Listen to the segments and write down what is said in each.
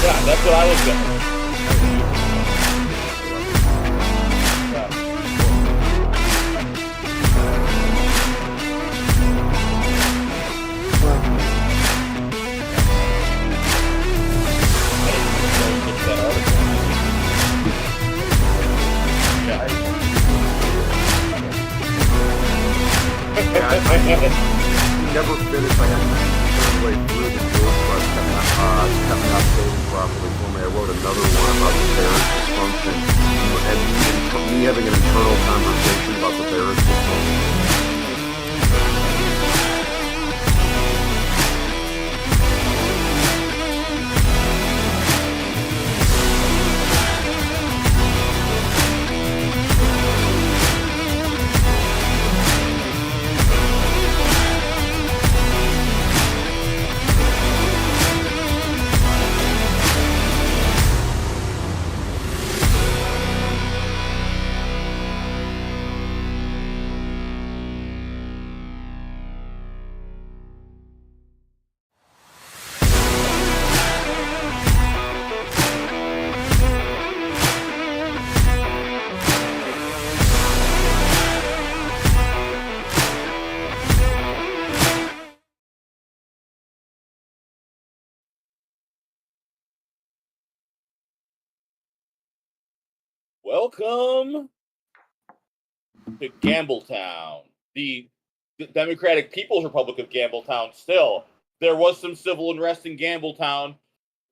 Yeah, that's what I was saying. Never finished. I got third way through the book, but kept not saving properly for me. I wrote another one about the Bears dysfunction and me having an internal conversation about the Bears dysfunction. Welcome to Gambletown, the Democratic People's Republic of Gambletown. Still, there was some civil unrest in Gambletown.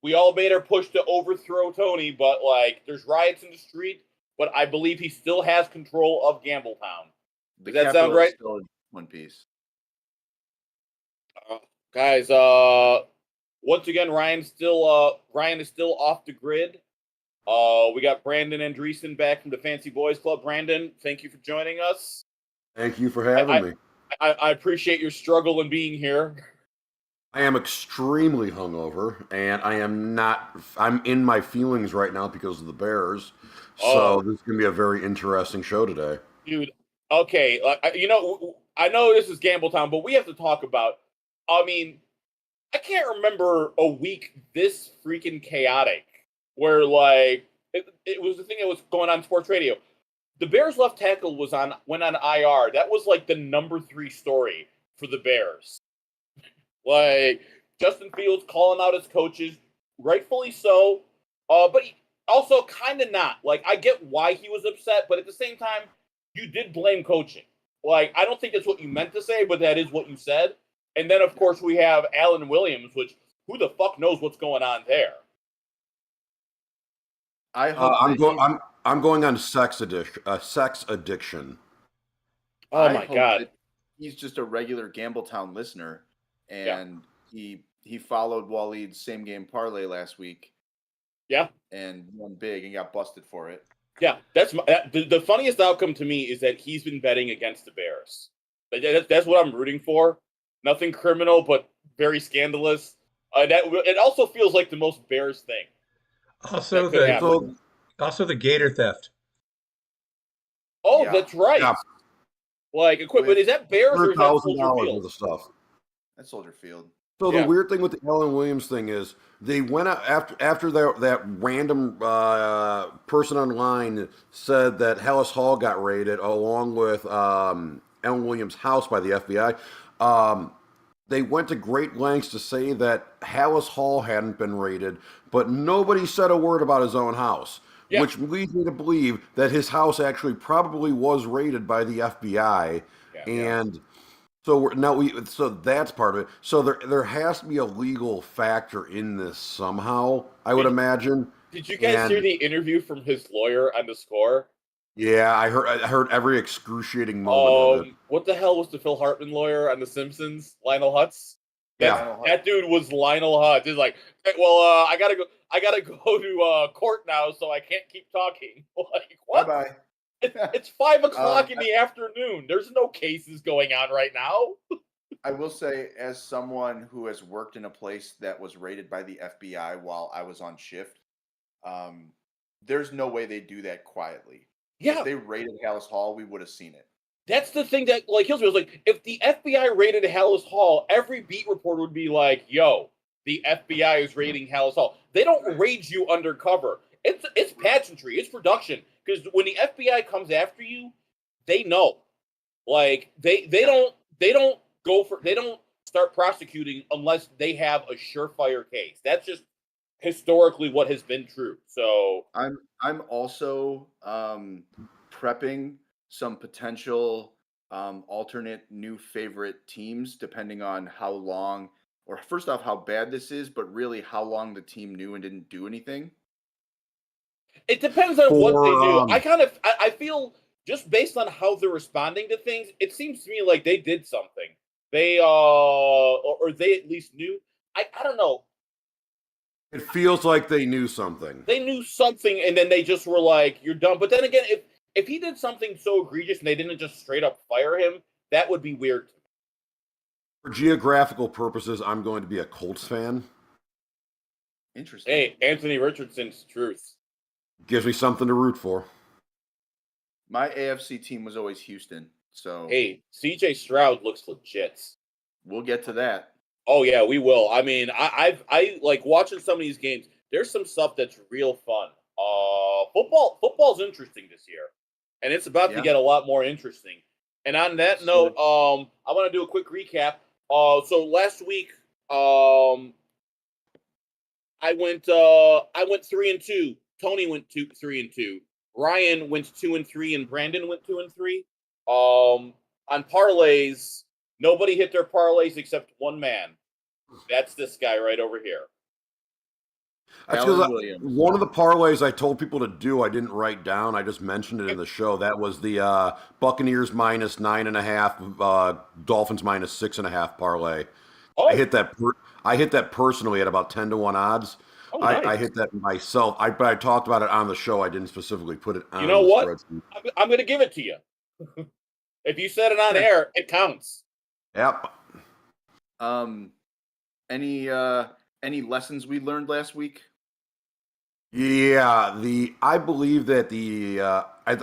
We all made our push to overthrow Tony, but there's riots in the street. But I believe he still has control of Gambletown. Does that sound right? Still in one piece. Guys, once again, Ryan is still off the grid. We got Brandon Andreessen back from the Fancy Boys Club. Brandon, thank you for joining us. Thank you for having me. I appreciate your struggle in being here. I am extremely hungover, and I'm in my feelings right now because of the Bears. So this is going to be a very interesting show today. Dude, okay. I know this is Gambletown, but we have to talk about, I can't remember a week this freaking chaotic where, it was the thing that was going on sports radio. The Bears left tackle went on IR. That was, the number 3 story for the Bears. Justin Fields calling out his coaches, rightfully so, but also kind of not. I get why he was upset, but at the same time, you did blame coaching. I don't think that's what you meant to say, but that is what you said. And then, of course, we have Alan Williams, which who the fuck knows what's going on there? I hope I'm going on sex addiction. Oh my God! He's just a regular Gambletown listener, and he followed Waleed's same game parlay last week. Yeah, and won big and got busted for it. Yeah, that's the funniest outcome to me is that he's been betting against the Bears. That's what I'm rooting for. Nothing criminal, but very scandalous. It also feels like the most Bears thing. Also the gator theft. Oh, yeah. That's right. Yeah. Equipment, is that Bears or is that Soldier Field? Of the stuff. That's Soldier Field. So the weird thing with the Alan Williams thing is they went out after that random person online said that Hallis Hall got raided along with Alan Williams' house by the FBI. They went to great lengths to say that Hallis Hall hadn't been raided, but nobody said a word about his own house, which leads me to believe that his house actually probably was raided by the FBI, and. So so that's part of it. So there has to be a legal factor in this somehow, I would imagine. Did you guys hear the interview from his lawyer on the Score? Yeah, I heard every excruciating moment of it. What the hell was the Phil Hartman lawyer on The Simpsons? Lionel Hutz? That dude was Lionel Hutz. He's like, well, I gotta go to court now, so I can't keep talking. What? Bye-bye. It's 5 o'clock in the afternoon. There's no cases going on right now. I will say, as someone who has worked in a place that was raided by the FBI while I was on shift, there's no way they do that quietly. Yeah. If they raided Hallis Hall, we would have seen it. That's the thing that kills me. It was if the FBI raided Hallis Hall, every beat reporter would be like, yo, the FBI is raiding Hallis Hall. They don't raid you undercover. It's pageantry. It's production. Because when the FBI comes after you, they know. Like they don't start prosecuting unless they have a surefire case. That's just historically what has been true. So I'm also prepping some potential alternate new favorite teams depending on how long, or first off how bad this is, but really how long the team knew and didn't do anything. it depends on what they do. I feel just based on how they're responding to things, it seems to me like they did something. They or they at least knew. I don't know. It feels like they knew something. They knew something, and then they just were like, "You're done." But then again, if he did something so egregious and they didn't just straight up fire him, that would be weird. For geographical purposes, I'm going to be a Colts fan. Interesting. Hey, Anthony Richardson's truth. Gives me something to root for. My AFC team was always Houston, so Hey, CJ Stroud looks legit. we'll get to that. Oh yeah, we will. I mean, I like watching some of these games. There's some stuff that's real fun. Football's interesting this year, and it's about to get a lot more interesting. And on that note, I want to do a quick recap. So last week, I went 3-2. Tony went 3-2. Ryan went 2-3, and Brandon went 2-3. On parlays, nobody hit their parlays except one man. That's this guy right over here. That's because one of the parlays I told people to do, I didn't write down. I just mentioned it in the show. That was the Buccaneers minus 9.5, Dolphins minus 6.5 parlay. Oh. I hit that personally at about 10-1 odds. Oh, nice. I hit that myself. But I talked about it on the show. I didn't specifically put it on. You know what? I'm going to give it to you. If you said it on air, it counts. Yep. Any lessons we learned last week? Yeah, I believe that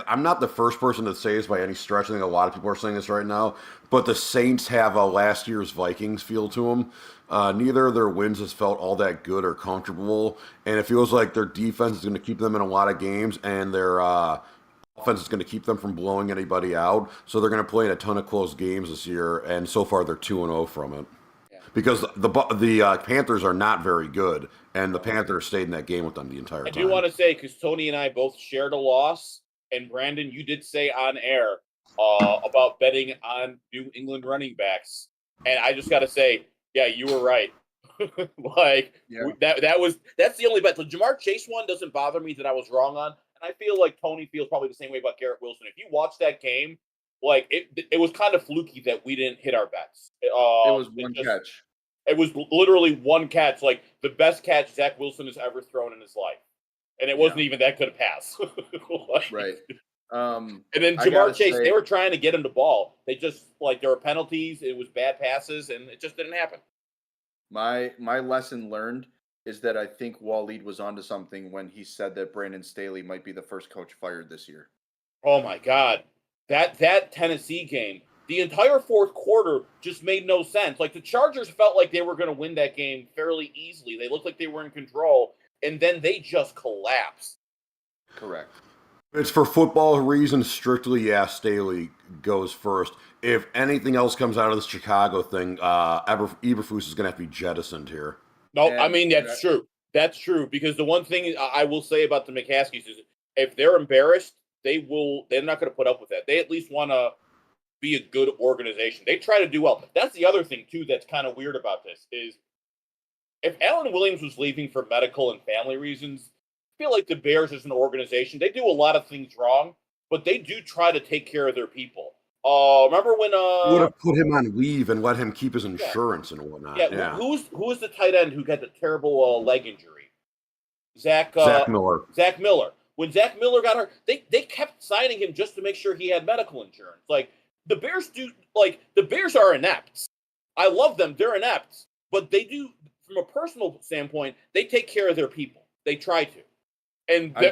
I'm not the first person to say this by any stretch. I think a lot of people are saying this right now, but the Saints have a last year's Vikings feel to them. Neither of their wins has felt all that good or comfortable, and it feels like their defense is going to keep them in a lot of games, and their offense is going to keep them from blowing anybody out. So they're going to play in a ton of close games this year, and so far they're 2-0 from it. Because the Panthers are not very good, and the Panthers stayed in that game with them the entire time. I do want to say, because Tony and I both shared a loss, and Brandon, you did say on air about betting on New England running backs, and I just got to say, yeah, you were right. That's the only bet. The Jamar Chase one doesn't bother me that I was wrong on, and I feel like Tony feels probably the same way about Garrett Wilson. If you watch that game, like it was kind of fluky that we didn't hit our bets. It was one catch. It was literally one catch, like the best catch Zach Wilson has ever thrown in his life, and it wasn't even that good a pass. Right. And then Jamar Chase, they were trying to get him the ball. They just there were penalties. It was bad passes, and it just didn't happen. My lesson learned is that I think Waleed was onto something when he said that Brandon Staley might be the first coach fired this year. Oh my God. That Tennessee game, the entire fourth quarter just made no sense. Like the Chargers felt like they were going to win that game fairly easily. They looked like they were in control, and then they just collapsed. Correct. It's for football reasons strictly. Yeah, Staley goes first. If anything else comes out of this Chicago thing, Eberflus is going to have to be jettisoned here. No, I mean that's true. That's true because the one thing I will say about the McCaskies is if they're embarrassed, they're not going to put up with that. They at least want to be a good organization. They try to do well. That's the other thing, too, that's kind of weird about this is if Alan Williams was leaving for medical and family reasons, I feel like the Bears as an organization, they do a lot of things wrong, but they do try to take care of their people. Remember when would have put him on leave and let him keep his insurance and whatnot. Yeah. Who was the tight end who got the terrible leg injury? Zach Miller. Zach Miller. When Zach Miller got hurt, they kept signing him just to make sure he had medical insurance. Like the Bears the Bears are inept. I love them; they're inept, but they do, from a personal standpoint, they take care of their people. They try to. And I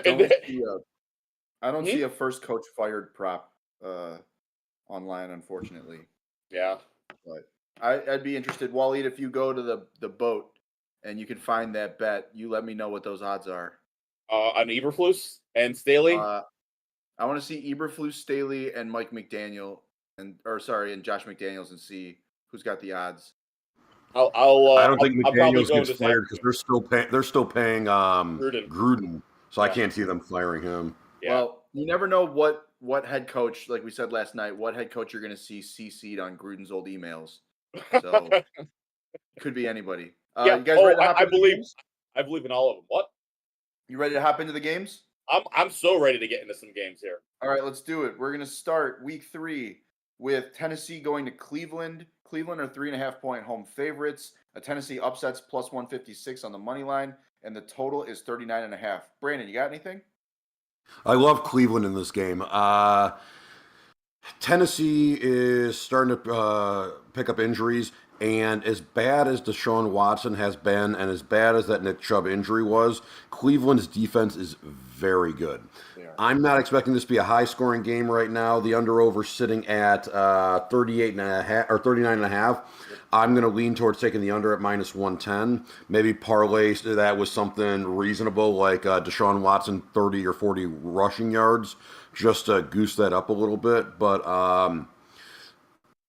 don't see a first coach fired prop online, unfortunately. Yeah, but I'd be interested, Waleed, if you go to the boat and you can find that bet, you let me know what those odds are. On Eberflus and Staley. I want to see Eberflus, Staley, and Mike McDaniel, and Josh McDaniels, and see who's got the odds. I don't think McDaniels gets fired because they're still paying Gruden, so I can't see them firing him. Yeah. Well, you never know what head coach, like we said last night, what head coach you're going to see CC'd on Gruden's old emails. So could be anybody. Yeah. You guys ready to hop into the games? I believe in all of them. What? You ready to hop into the games? I'm so ready to get into some games here. All right, let's do it. We're going to start week 3 with Tennessee going to Cleveland. Cleveland are 3.5-point home favorites. A Tennessee upsets plus 156 on the money line, and the total is 39.5. Brandon, you got anything? I love Cleveland in this game. Tennessee is starting to pick up injuries, and as bad as Deshaun Watson has been, and as bad as that Nick Chubb injury was, Cleveland's defense is very good. I'm not expecting this to be a high-scoring game right now. The under/over sitting at 38.5 or 39.5. I'm going to lean towards taking the under at minus 110. Maybe parlay that with something reasonable like Deshaun Watson 30 or 40 rushing yards, just to goose that up a little bit. But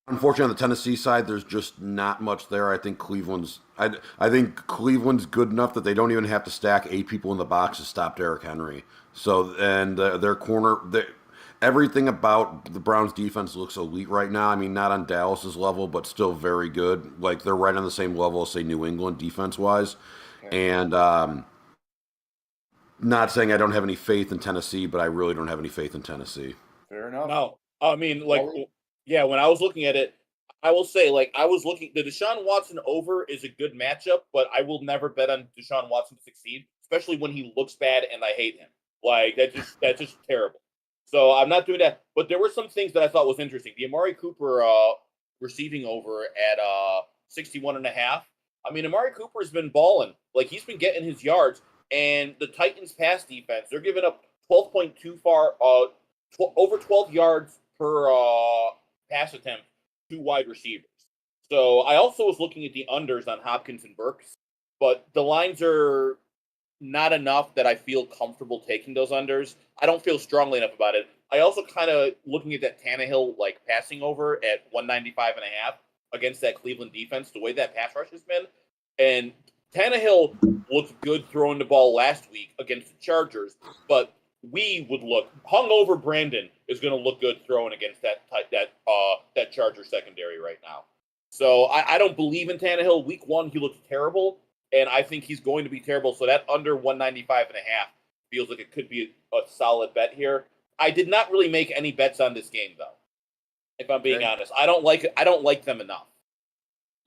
unfortunately, on the Tennessee side, there's just not much there. I think Cleveland's good enough that they don't even have to stack 8 people in the box to stop Derrick Henry. So, and their corner, everything about the Browns defense looks elite right now. I mean, not on Dallas's level, but still very good. Like, they're right on the same level as, say, New England defense-wise. Okay. And not saying I don't have any faith in Tennessee, but I really don't have any faith in Tennessee. Fair enough. No, I mean, like, yeah, when I was looking at it, I will say, like, the Deshaun Watson over is a good matchup, but I will never bet on Deshaun Watson to succeed, especially when he looks bad and I hate him. Like, that's just terrible. So I'm not doing that. But there were some things that I thought was interesting. The Amari Cooper receiving over at 61.5. I mean, Amari Cooper has been balling. Like, he's been getting his yards. And the Titans' pass defense, they're giving up 12.2 over 12 yards per pass attempt to wide receivers. So I also was looking at the unders on Hopkins and Burks, but the lines are not enough that I feel comfortable taking those unders. I don't feel strongly enough about it. I also kind of looking at that Tannehill like passing over at 195.5 against that Cleveland defense, the way that pass rush has been. And Tannehill looked good throwing the ball last week against the Chargers, but hungover Brandon is going to look good throwing against that Charger secondary right now. So I don't believe in Tannehill. Week 1, he looked terrible, and I think he's going to be terrible. So that under 195.5 feels like it could be a solid bet here. I did not really make any bets on this game, though, if I'm being honest. I don't like them enough.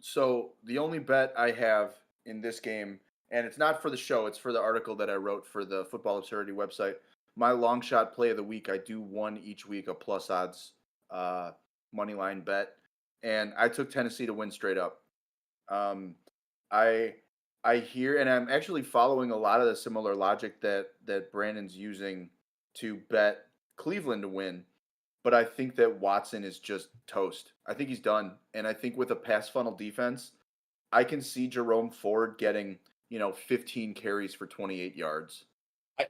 So the only bet I have in this game, and it's not for the show, it's for the article that I wrote for the Football Absurdity website. My long shot play of the week, I do one each week, a plus odds money line bet, and I took Tennessee to win straight up. I hear, and I'm actually following a lot of the similar logic that Brandon's using to bet Cleveland to win, but I think that Watson is just toast. I think he's done, and I think with a pass funnel defense, I can see Jerome Ford getting 15 carries for 28 yards.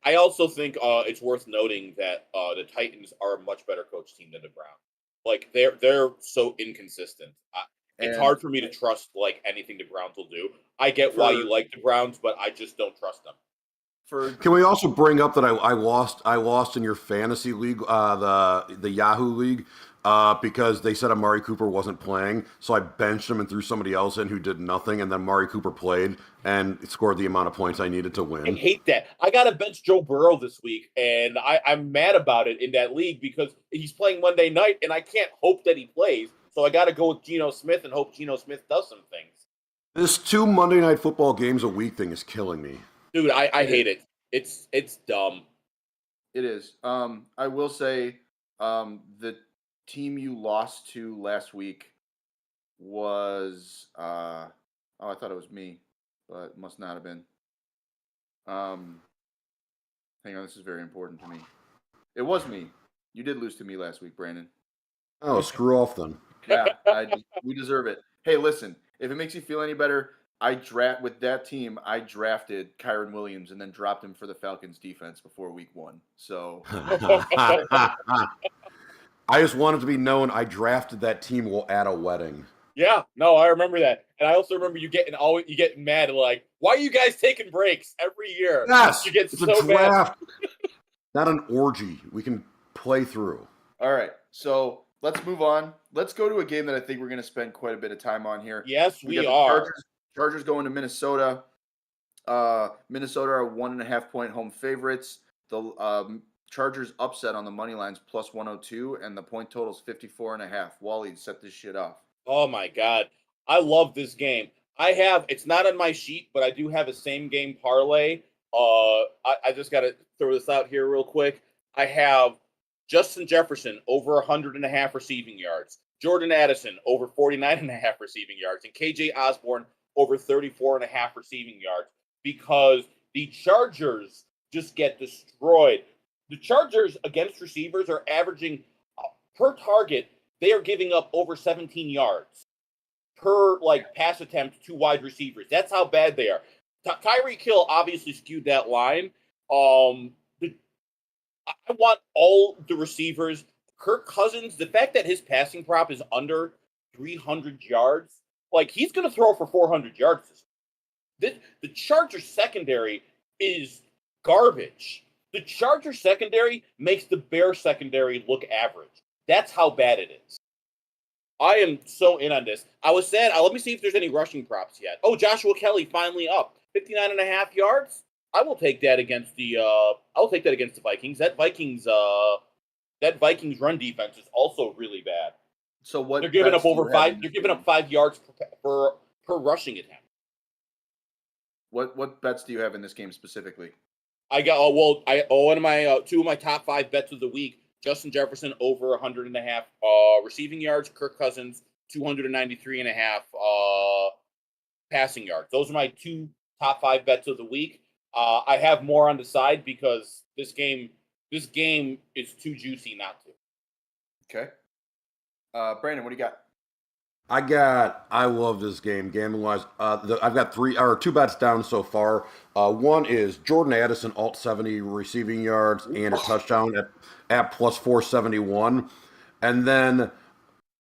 I also think it's worth noting that the Titans are a much better coach team than the Browns. Like they're so inconsistent. It's hard for me to trust like anything the Browns will do. I get why you like the Browns, but I just don't trust them. Can we also bring up that I lost in your fantasy league, the Yahoo league, because they said Amari Cooper wasn't playing, so I benched him and threw somebody else in who did nothing, and then Amari Cooper played and scored the amount of points I needed to win. I hate that. I got to bench Joe Burrow this week, and I'm mad about it in that league because he's playing Monday night, and I can't hope that he plays, so I got to go with Geno Smith and hope Geno Smith does some things. This 2 Monday Night Football games a week thing is killing me. Dude, I hate it. It's dumb. It is. I will say the team you lost to last week was I thought it was me, but it must not have been. Hang on, this is very important to me. It was me. You did lose to me last week, Brandon. Oh, screw off then. Yeah, we deserve it. Hey, listen, if it makes you feel any better, with that team, I drafted Kyron Williams and then dropped him for the Falcons defense before week 1. So I just wanted to be known I drafted that team at a wedding. Yeah, no, I remember that, and I also remember you getting mad like, why are you guys taking breaks every year? Yes, You get it's so a draft, not an orgy. We can play through. all right, so let's move on. Let's go to a game that I think we're going to spend quite a bit of time on here. Yes, we got the are. Chargers going to Minnesota. Minnesota are 1.5 point home favorites. The Chargers upset on the money lines plus 102, and the point total's 54.5. Wally, set this shit off. Oh my god, I love this game. It's not on my sheet, but I do have a same game parlay. I just got to throw this out here real quick. I have Justin Jefferson over 100.5 receiving yards, Jordan Addison over 49.5 receiving yards, and KJ Osborne over 34.5 receiving yards, because the Chargers just get destroyed. The Chargers against receivers are averaging per target, they are giving up over 17 yards per pass attempt to wide receivers. That's how bad they are. Tyreek Hill obviously skewed that line. I want all the receivers. Kirk Cousins, the fact that his passing prop is under 300 yards, he's going to throw for 400 yards. The Chargers secondary is garbage. The Chargers secondary makes the Bears secondary look average. That's how bad it is. I am so in on this. I was sad. Let me see if there's any rushing props yet. Oh, Joshua Kelly finally up 59.5 yards. I will take that against the. I'll take that against the Vikings. That Vikings run defense is also really bad. So what they're giving up over 5? They're giving up 5 yards per rushing attempt. What bets do you have in this game specifically? I got one of my 2 of my top 5 bets of the week. Justin Jefferson over 100.5 receiving yards. Kirk Cousins 293.5 passing yards. Those are my 2 top 5 bets of the week. I have more on the side because this game is too juicy not to. Okay. Brandon, what do you got? I love this game, gambling wise. I've got 2 bets down so far. One is Jordan Addison, alt 70 receiving yards and a touchdown at plus 471. And then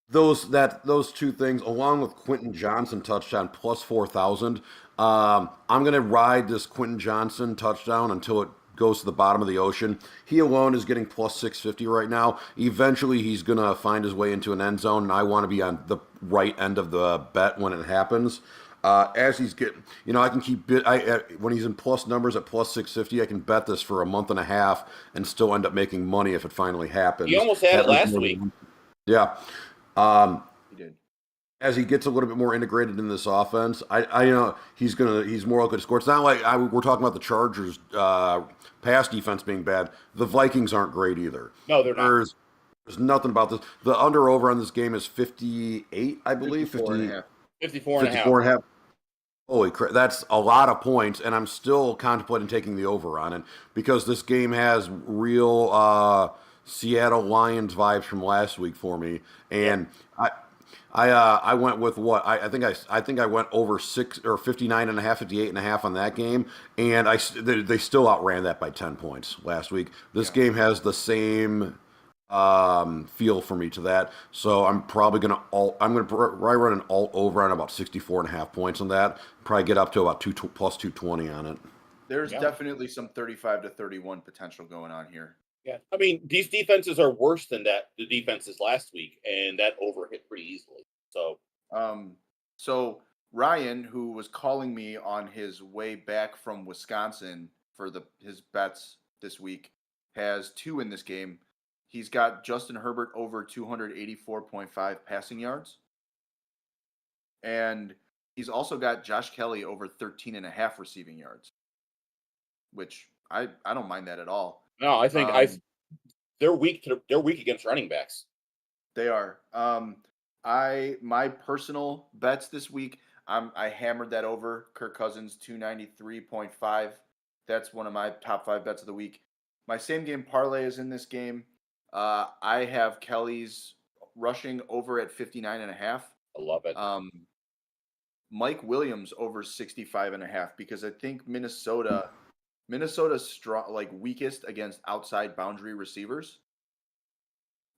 those 2 things, along with Quentin Johnson touchdown plus 4,000. I'm gonna ride this Quentin Johnson touchdown until it goes to the bottom of the ocean. He alone is getting plus 650 right now. Eventually, he's going to find his way into an end zone, and I want to be on the right end of the bet when it happens. As he's getting, I can keep when he's in plus numbers at plus 650, I can bet this for a month and a half and still end up making money if it finally happens. He almost had it last week. Yeah. He did. As he gets a little bit more integrated in this offense, I know he's more likely to score. It's not like we're talking about the Chargers pass defense being bad. The Vikings aren't great either. No, they're not. There's nothing about this. The under-over on this game is 58, I believe. 54 and a half. Holy crap, that's a lot of points, and I'm still contemplating taking the over on it because this game has real Seattle Lions vibes from last week for me. And I went with what I think I went over 59.5, 58.5 on that game, and they still outran that by 10 points last week. This game has the same feel for me to that, so I'm probably gonna run an alt over on about 64.5 points on that. Probably get up to about plus 220 on it. There's definitely some 35 to 31 potential going on here. Yeah, I mean, these defenses are worse than the defenses last week, and that over hit pretty easily. So Ryan, who was calling me on his way back from Wisconsin for his bets this week, has 2 in this game. He's got Justin Herbert over 284.5 passing yards, and he's also got Josh Kelly over 13.5 receiving yards, which I don't mind that at all. No, I think they're weak against running backs. They are. My personal bets this week, I hammered that over. Kirk Cousins 293.5. That's one of my top 5 bets of the week. My same game parlay is in this game. I have Kelly's rushing over at 59.5. I love it. Mike Williams over 65.5 because I think Minnesota's strong, like weakest against outside boundary receivers.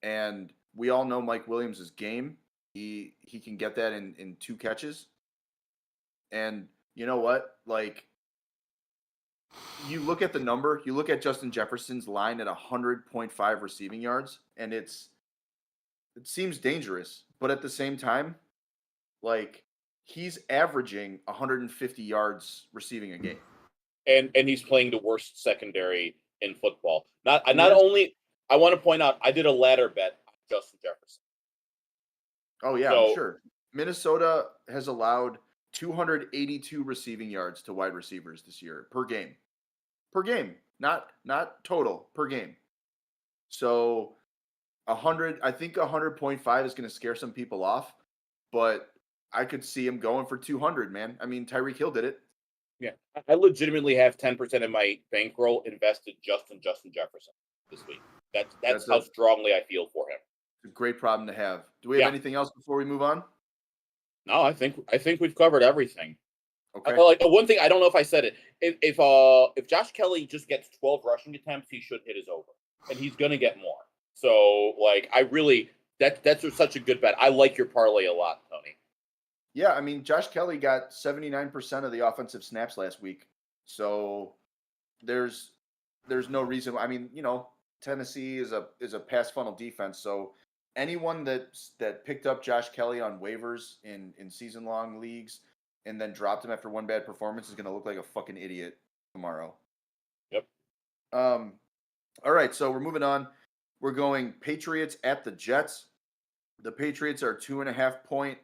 And we all know Mike Williams' game. He can get that in 2 catches. And you know what? Like, you look at the number, you look at Justin Jefferson's line at 100.5 receiving yards, and it seems dangerous. But at the same time, like, he's averaging 150 yards receiving a game. And he's playing the worst secondary in football. Not only, I want to point out, I did a ladder bet on Justin Jefferson. Oh yeah, I'm sure. Minnesota has allowed 282 receiving yards to wide receivers this year per game. Per game, not total, per game. So 100, I think 100.5 is going to scare some people off, but I could see him going for 200, man. I mean, Tyreek Hill did it. Yeah, I legitimately have 10% of my bankroll invested just in Justin Jefferson this week. That's how strongly I feel for him. It's a great problem to have. Do we have anything else before we move on? No, I think we've covered everything. Okay. Like one thing, I don't know if I said it. If Josh Kelly just gets 12 rushing attempts, he should hit his over, and he's gonna get more. So like, that's such a good bet. I like your parlay a lot, Tony. Yeah, I mean, Josh Kelly got 79% of the offensive snaps last week. So there's no reason. I mean, you know, Tennessee is a pass funnel defense. So anyone that picked up Josh Kelly on waivers in season long leagues and then dropped him after one bad performance is going to look like a fucking idiot tomorrow. Yep. All right, so we're moving on. We're going Patriots at the Jets. The Patriots are 2.5 point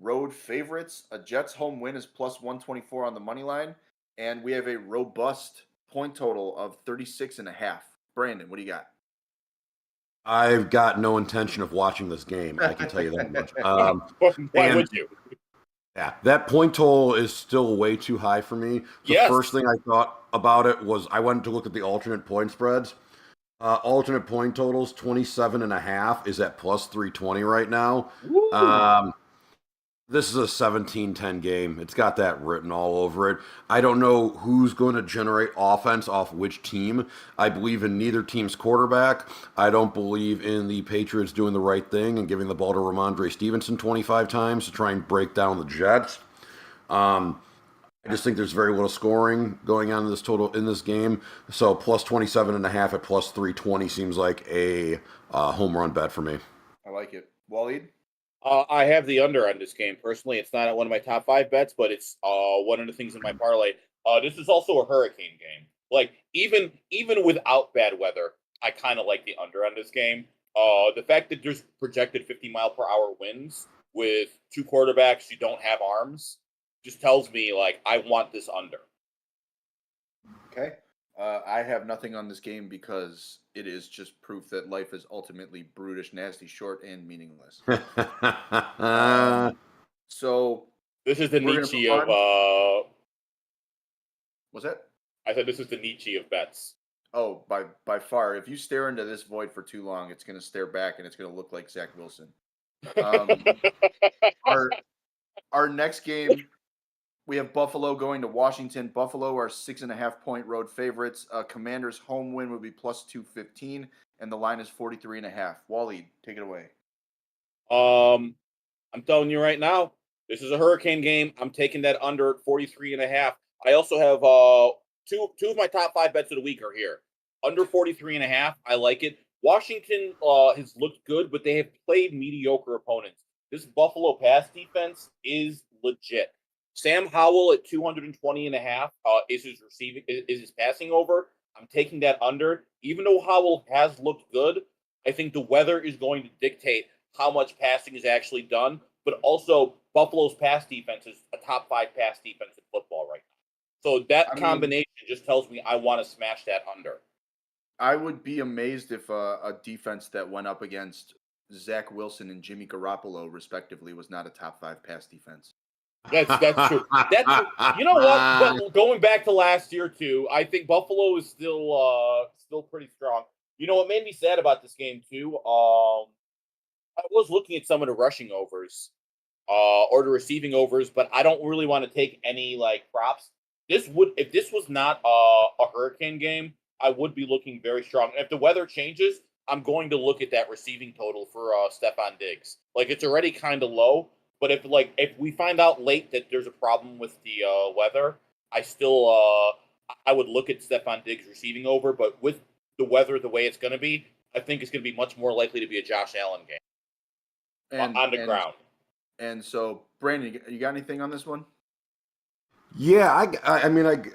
road favorites. A Jets home win is plus 124 on the money line, and we have a robust point total of 36.5. Brandon, what do you got? I've got no intention of watching this game. I can tell you that much. Why would you? Yeah, that point total is still way too high for me. The first thing I thought about it was I went to look at the alternate point spreads. Alternate point totals, 27.5 is at plus 320 right now. This is a 17-10 game. It's got that written all over it. I don't know who's going to generate offense off which team. I believe in neither team's quarterback. I don't believe in the Patriots doing the right thing and giving the ball to Ramondre Stevenson 25 times to try and break down the Jets. I just think there's very little scoring going on in this game. So plus 27.5 at plus 320 seems like a home run bet for me. I like it. Waleed? I have the under on this game. Personally, it's not one of my top 5 bets, but it's one of the things in my parlay. This is also a hurricane game. Like, even without bad weather, I kind of like the under on this game. The fact that there's projected 50-mile-per-hour winds with 2 quarterbacks who don't have arms just tells me, like, I want this under. Okay. I have nothing on this game because it is just proof that life is ultimately brutish, nasty, short, and meaningless. So this is the Nietzsche of what's that? I said this is the Nietzsche of bets. Oh, by far. If you stare into this void for too long, it's going to stare back and it's going to look like Zach Wilson. Our next game, we have Buffalo going to Washington. Buffalo are 6.5 point road favorites. Commanders home win would be plus 215, and the line is 43.5. Waleed, take it away. I'm telling you right now, this is a hurricane game. I'm taking that under at 43.5. I also have two of my top 5 bets of the week are here. Under 43.5, I like it. Washington has looked good, but they have played mediocre opponents. This Buffalo pass defense is legit. Sam Howell at 220.5 is his passing over. I'm taking that under. Even though Howell has looked good, I think the weather is going to dictate how much passing is actually done. But also, Buffalo's pass defense is a top 5 pass defense in football right now. So that combination just tells me I want to smash that under. I would be amazed if a defense that went up against Zach Wilson and Jimmy Garoppolo, respectively, was not a top 5 pass defense. That's true. You know what? But going back to last year too, I think Buffalo is still pretty strong. You know what made me sad about this game too? I was looking at some of the rushing overs. or the receiving overs, but I don't really want to take any like props. If this was not a hurricane game, I would be looking very strong. If the weather changes, I'm going to look at that receiving total for Stephon Diggs. Like it's already kind of low, but if we find out late that there's a problem with the weather, I would look at Stephon Diggs receiving over. But with the weather the way it's going to be, I think it's going to be much more likely to be a Josh Allen game on the ground. And so, Brandon, you got anything on this one? Yeah, I mean,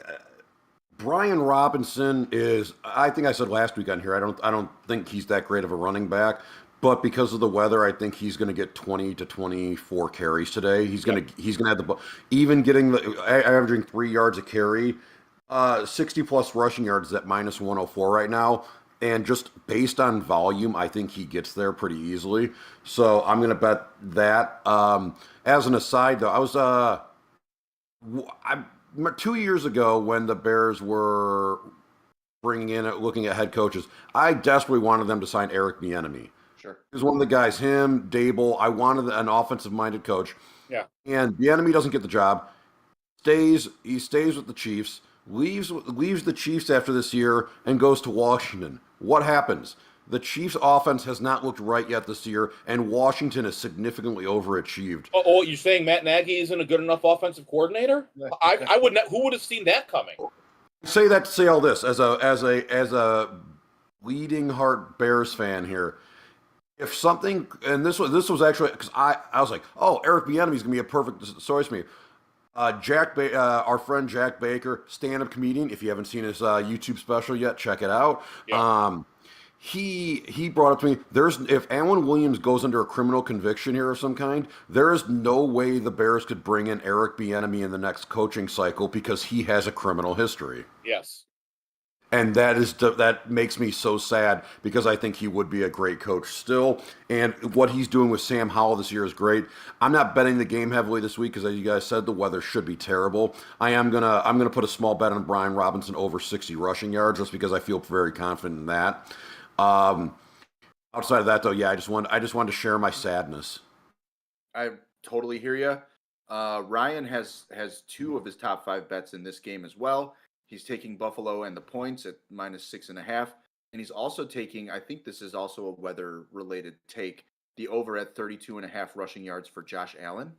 Brian Robinson is. I think I said last week on here. I don't think he's that great of a running back, but because of the weather, I think he's going to get 20 to 24 carries today. He's going to have the ball, even getting averaging 3 yards a carry, 60 plus rushing yards at minus 104 right now. And just based on volume, I think he gets there pretty easily. So I'm going to bet that. As an aside, though, I 2 years ago when the Bears were looking at head coaches, I desperately wanted them to sign Eric Bieniemy. Sure. He was one of the guys, him, Dable. I wanted an offensive-minded coach. Yeah. And Bieniemy doesn't get the job. He stays with the Chiefs, leaves the Chiefs after this year, and goes to Washington. What happens? The Chiefs' offense has not looked right yet this year, and Washington has significally overachieved. Oh, you're saying Matt Nagy isn't a good enough offensive coordinator? I would not. Who would have seen that coming? Say that to say all this as a bleeding heart Bears fan here. If something, and this was actually because I was like, oh, Eric Bieniemy is gonna be a perfect choice for me. Our friend Jack Baker, stand-up comedian. If you haven't seen his YouTube special yet, check it out. Yeah. He brought up to me, if Alan Williams goes under a criminal conviction here of some kind, there is no way the Bears could bring in Eric Bieniemy in the next coaching cycle because he has a criminal history. Yes. And that makes me so sad because I think he would be a great coach still. And what he's doing with Sam Howell this year is great. I'm not betting the game heavily this week because, as you guys said, the weather should be terrible. I'm gonna put a small bet on Brian Robinson over 60 rushing yards just because I feel very confident in that. Outside of that, though, yeah, I just wanted to share my sadness. I totally hear you. Ryan has 2 of his top 5 bets in this game as well. He's taking Buffalo and the points at minus 6.5. And he's also taking, I think this is also a weather-related take, the over at 32.5 rushing yards for Josh Allen.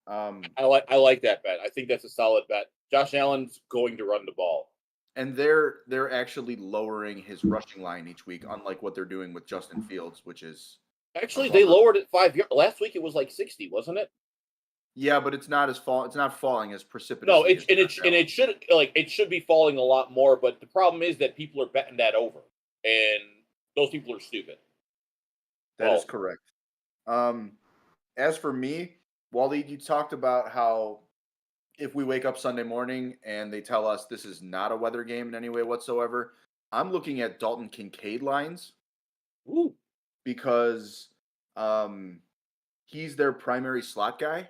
I like that bet. I think that's a solid bet. Josh Allen's going to run the ball. And they're actually lowering his rushing line each week, unlike what they're doing with Justin Fields, which is... Actually, they lowered it 5 yards. Last week it was like 60, wasn't it? Yeah, but it's not falling as precipitously. No, it should be falling a lot more. But the problem is that people are betting that over, and those people are stupid. That is correct. As for me, Wally, you talked about how if we wake up Sunday morning and they tell us this is not a weather game in any way whatsoever, I'm looking at Dalton Kincaid lines. Ooh. Because he's their primary slot guy.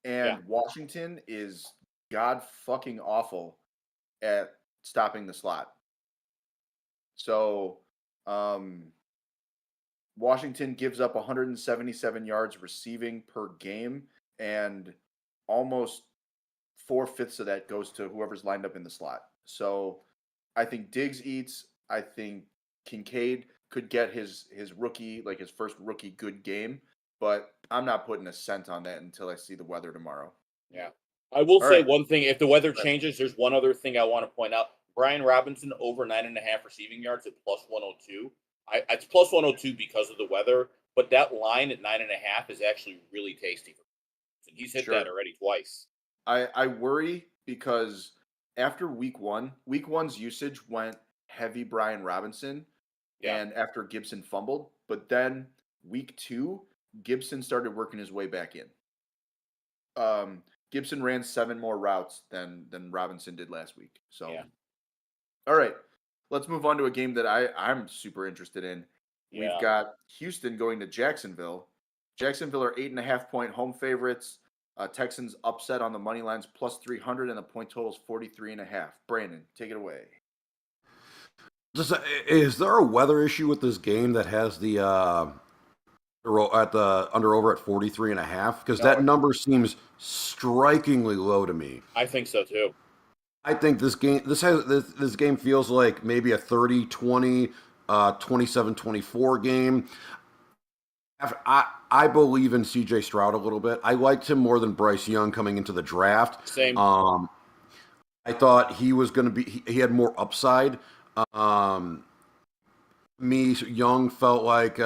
And Washington is god fucking awful at stopping the slot. So, Washington gives up 177 yards receiving per game, and almost 4/5 of that goes to whoever's lined up in the slot. So, I think Diggs eats. I think Kincaid could get his rookie, like his first rookie good game. But I'm not putting a cent on that until I see the weather tomorrow. Yeah. I will say one thing. If the weather changes, there's one other thing I want to point out. Brian Robinson over 9.5 receiving yards at plus 102. It's plus 102 because of the weather, but that line at 9.5 is actually really tasty for him. He's hit that already twice. I worry because after week 1's usage went heavy Brian Robinson, and after Gibson fumbled, but then week 2, Gibson started working his way back in. Gibson ran 7 more routes than Robinson did last week. So, all right, let's move on to a game that I'm super interested in. Yeah. We've got Houston going to Jacksonville. Jacksonville are 8.5-point home favorites. Texans upset on the money lines plus 300, and the point total is 43.5. Brandon, take it away. Is there a weather issue with this game that has the at the under over at 43.5? Because No, that number seems strikingly low to me. I think so too. I think this game feels like maybe a 30-20, 27-24 game. I believe in CJ Stroud a little bit. I liked him more than Bryce Young coming into the draft. Same. I thought he was going to be. He had more upside. Um, Young felt like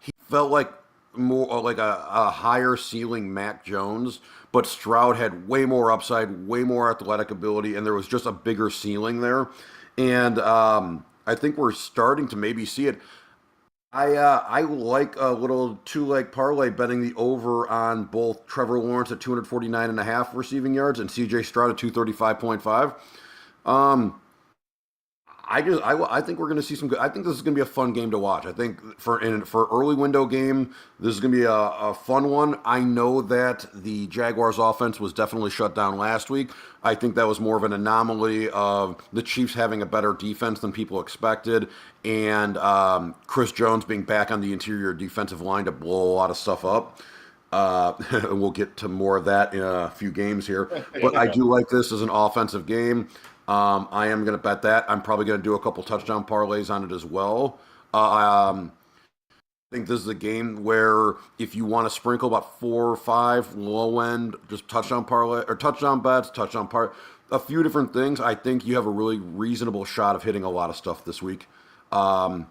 he felt like more like a higher ceiling Mac Jones, but Stroud had way more upside, way more athletic ability, and there was just a bigger ceiling there. And I think we're starting to maybe see it. I like a little two-leg parlay betting the over on both Trevor Lawrence at 249.5 receiving yards and CJ Stroud at 235.5. Um, I think we're going to see some good. I think this is going to be a fun game to watch. I think for early window game, this is going to be a fun one. I know that the Jaguars offense was definitely shut down last week. I think that was more of an anomaly of the Chiefs having a better defense than people expected, and Chris Jones being back on the interior defensive line to blow a lot of stuff up. We'll get to more of that in a few games here, but I do like this as an offensive game. I am going to bet that. I'm probably going to do a couple touchdown parlays on it as well. I think this is a game where if you want to sprinkle about 4 or 5 low end, just touchdown parlay or touchdown bets, a few different things, I think you have a really reasonable shot of hitting a lot of stuff this week. Yeah,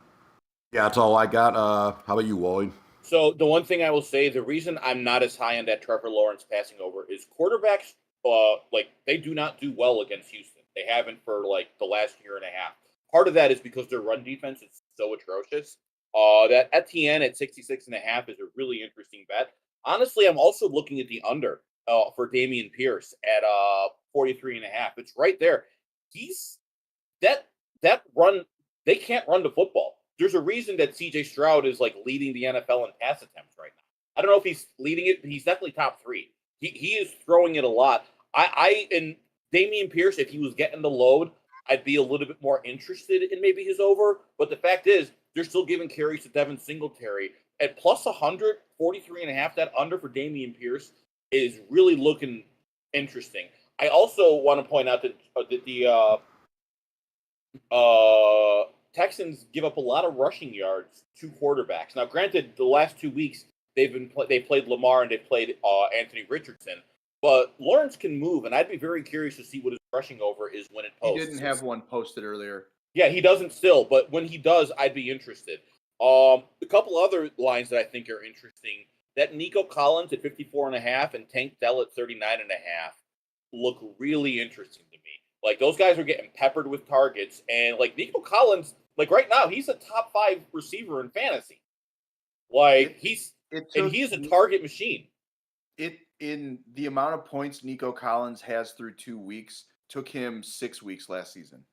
that's all I got. How about you, Wally? So the one thing I will say, the reason I'm not as high on that Trevor Lawrence passing over is quarterbacks, they do not do well against Houston. They haven't for like the last year and a half. Part of that is because their run defense is so atrocious. That Etienne at 66.5 is a really interesting bet. Honestly, I'm also looking at the under for Dameon Pierce at 43.5. It's right there. He's that run. They can't run the football. There's a reason that CJ Stroud is like leading the NFL in pass attempts right now. I don't know if he's leading it, but he's definitely top 3. He is throwing it a lot. And Dameon Pierce, if he was getting the load, I'd be a little bit more interested in maybe his over. But the fact is, they're still giving carries to Devin Singletary at plus 100, 43.5. That under for Dameon Pierce is really looking interesting. I also want to point out that the Texans give up a lot of rushing yards to quarterbacks. Now, granted, the last 2 weeks they played Lamar and they played Anthony Richardson, but Lawrence can move, and I'd be very curious to see what his rushing over is when it posts. He didn't have one posted earlier. Yeah, he doesn't still, but when he does, I'd be interested. A couple other lines that I think are interesting. That Nico Collins at 54.5 and Tank Dell at 39.5 look really interesting to me. Like, those guys are getting peppered with targets, and like Nico Collins, like right now, he's a top 5 receiver in fantasy. Like he's a target machine. In the amount of points Nico Collins has through 2 weeks took him 6 weeks last season.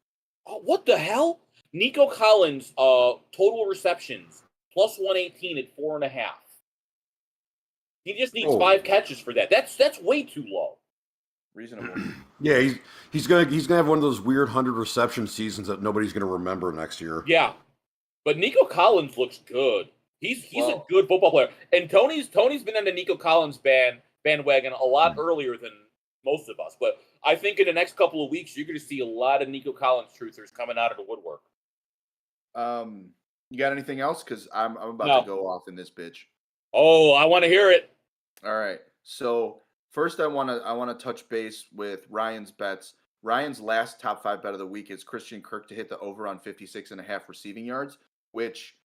Oh, what the hell? Nico Collins, total receptions plus 118 at 4.5. He just needs 5 catches for that. That's way too low. Reasonable. Yeah, he's gonna have one of those weird 100 reception seasons that nobody's gonna remember next year. Yeah, but Nico Collins looks good. He's a good football player, and Tony's been on the Nico Collins bandwagon a lot earlier than most of us. But I think in the next couple of weeks, you're going to see a lot of Nico Collins truthers coming out of the woodwork. You got anything else? Because I'm about to go off in this bitch. Oh, I want to hear it. All right. So first, I want to touch base with Ryan's bets. Ryan's last top 5 bet of the week is Christian Kirk to hit the over on 56.5 receiving yards, which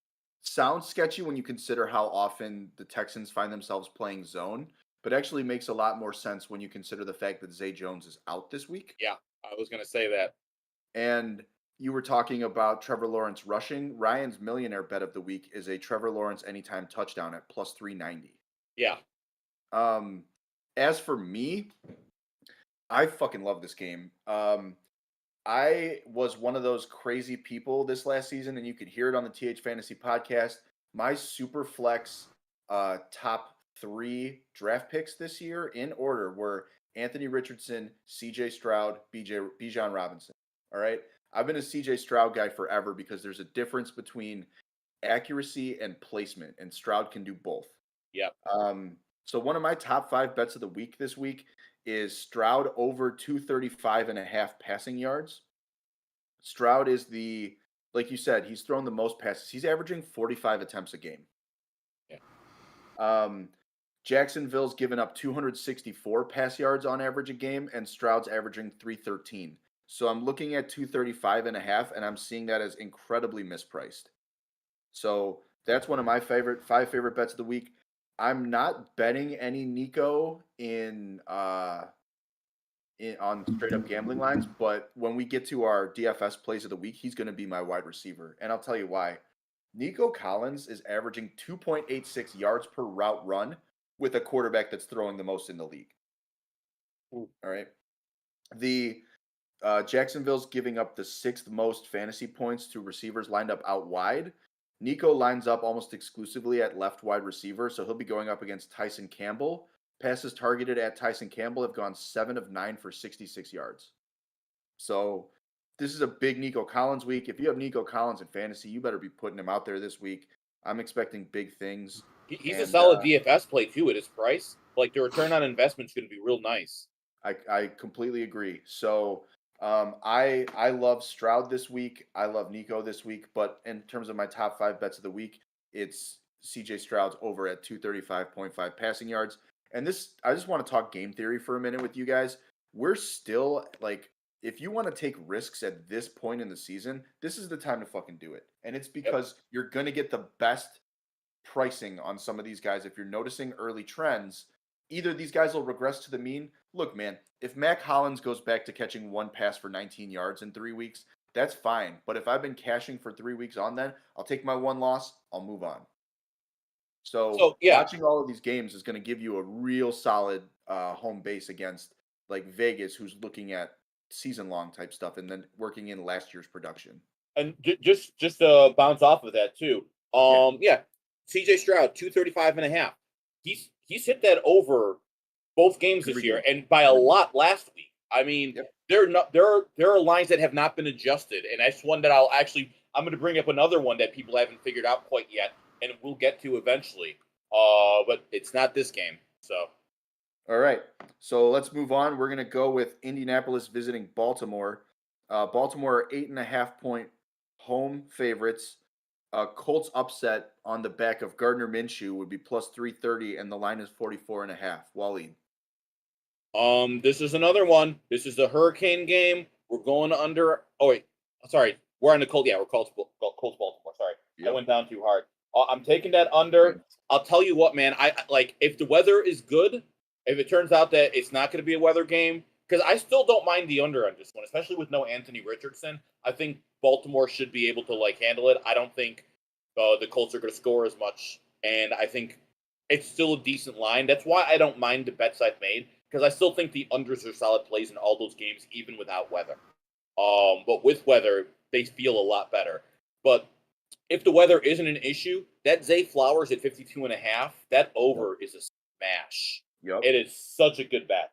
sounds sketchy when you consider how often the Texans find themselves playing zone, but actually makes a lot more sense when you consider the fact that Zay Jones is out this week. Yeah, I was going to say that. And you were talking about Trevor Lawrence rushing. Ryan's millionaire bet of the week is a Trevor Lawrence anytime touchdown at plus 390. Yeah. As for me, I fucking love this game. I was one of those crazy people this last season, and you could hear it on the TH Fantasy podcast. My super flex top 3 draft picks this year in order were Anthony Richardson, CJ Stroud, Bijan Robinson. All right. I've been a CJ Stroud guy forever because there's a difference between accuracy and placement, and Stroud can do both. Yep. So one of my top 5 bets of the week this week is Stroud over 235.5 passing yards. Stroud is like you said, he's thrown the most passes. He's averaging 45 attempts a game. Yeah. Jacksonville's given up 264 pass yards on average a game, and Stroud's averaging 313. So I'm looking at 235.5, and I'm seeing that as incredibly mispriced. So that's one of my 5 favorite bets of the week. I'm not betting any Nico on straight up gambling lines, but when we get to our DFS plays of the week, he's going to be my wide receiver, and I'll tell you why. Nico Collins is averaging 2.86 yards per route run with a quarterback that's throwing the most in the league. Ooh. All right. The Jacksonville's giving up the 6th most fantasy points to receivers lined up out wide. Nico lines up almost exclusively at left wide receiver, so he'll be going up against Tyson Campbell. Passes targeted at Tyson Campbell have gone 7 of 9 for 66 yards. So this is a big Nico Collins week. If you have Nico Collins in fantasy, you better be putting him out there this week. I'm expecting big things. He's a solid DFS play too at his price. Like the return on investment is going to be real nice. I completely agree. So I love Stroud this week. I love Nico this week. But in terms of my top 5 bets of the week, it's CJ Stroud's over at 235.5 passing yards. And I just want to talk game theory for a minute with you guys. We're still like, if you want to take risks at this point in the season, this is the time to fucking do it. And it's because you're going to get the best pricing on some of these guys. If you're noticing early trends, either these guys will regress to the mean. Look, man, if Mac Hollins goes back to catching 1 pass for 19 yards in 3 weeks, that's fine. But if I've been cashing for 3 weeks on that, I'll take my 1 loss. I'll move on. So watching all of these games is going to give you a real solid home base against like Vegas, who's looking at season-long type stuff and then working in last year's production. And just to bounce off of that too, CJ Stroud 235.5. He's hit that over both games this year, and by a lot last week. I mean, there are lines that have not been adjusted, and that's one that I'm going to bring up another one that people haven't figured out quite yet, and we'll get to eventually. But it's not this game. So, all right. So let's move on. We're going to go with Indianapolis visiting Baltimore. Baltimore are 8.5-point home favorites. Colts upset on the back of Gardner Minshew would be plus 330, and the line is 44.5. Waleed. This is another one. This is the Hurricane game. We're going under. Oh wait, sorry. We're on the Colts. Yeah, we're Colts Baltimore. Sorry, I went down too hard. I'm taking that under. I'll tell you what, man. I like if the weather is good. If it turns out that it's not going to be a weather game, because I still don't mind the under on this one, especially with no Anthony Richardson. I think Baltimore should be able to handle it. I don't think the Colts are going to score as much, and I think it's still a decent line. That's why I don't mind the bets I've made, because I still think the unders are solid plays in all those games, even without weather. But with weather, they feel a lot better. But if the weather isn't an issue, that Zay Flowers at 52.5, that over is a smash. Yep. It is such a good bet.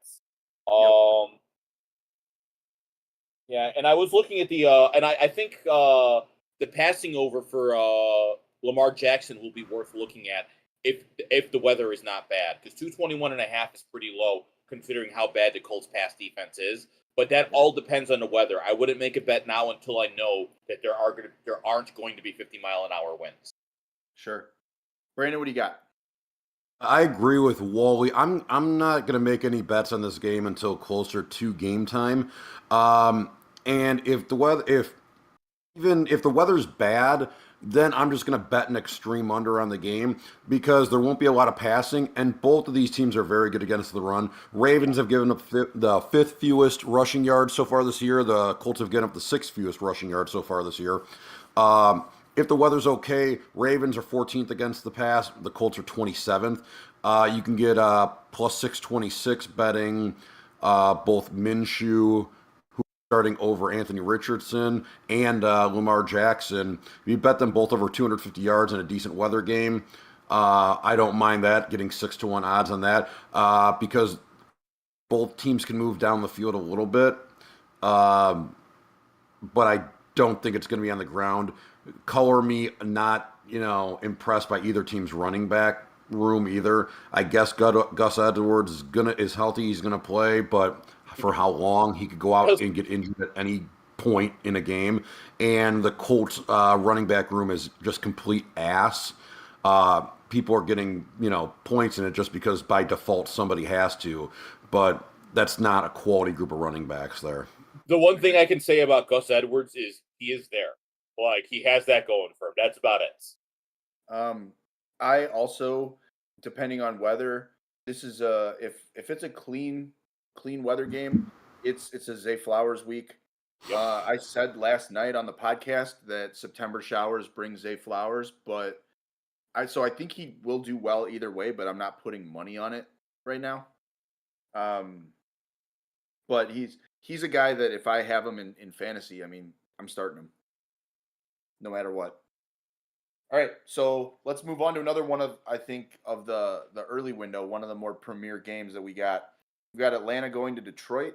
Yeah, and I was looking at the and I think the passing over for Lamar Jackson will be worth looking at if the weather is not bad, because 221.5 is pretty low considering how bad the Colts pass defense is. But that all depends on the weather. I wouldn't make a bet now until I know that there aren't going to be 50-mile-an-hour winds. Sure. Brandon, what do you got? I agree with Wally. I'm not gonna make any bets on this game until closer to game time. And if the weather's bad, then I'm just gonna bet an extreme under on the game because there won't be a lot of passing, and both of these teams are very good against the run. Ravens have given up the 5th fewest rushing yards so far this year. The Colts have given up the 6th fewest rushing yards so far this year. If the weather's okay, Ravens are 14th against the pass. The Colts are 27th. You can get plus 626 betting both Minshew, who's starting over Anthony Richardson, and Lamar Jackson. You bet them both over 250 yards in a decent weather game. I don't mind that, getting 6-1 odds on that, because both teams can move down the field a little bit. But I don't think it's going to be on the ground. Color me not, impressed by either team's running back room either. I guess Gus Edwards is healthy. He's going to play, but for how long? He could go out and get injured at any point in a game. And the Colts running back room is just complete ass. People are getting, points in it just because by default somebody has to, but that's not a quality group of running backs there. The one thing I can say about Gus Edwards is he is there. Like, he has that going for him. That's about it. I also, depending on weather, this is if it's a clean weather game, it's a Zay Flowers week. Yep. I said last night on the podcast that September showers bring Zay Flowers, but I think he will do well either way, but I'm not putting money on it right now. But he's a guy that if I have him in fantasy, I mean, I'm starting him no matter what. All right, so let's move on to another one of the early window, one of the more premier games that we got. We got Atlanta going to Detroit.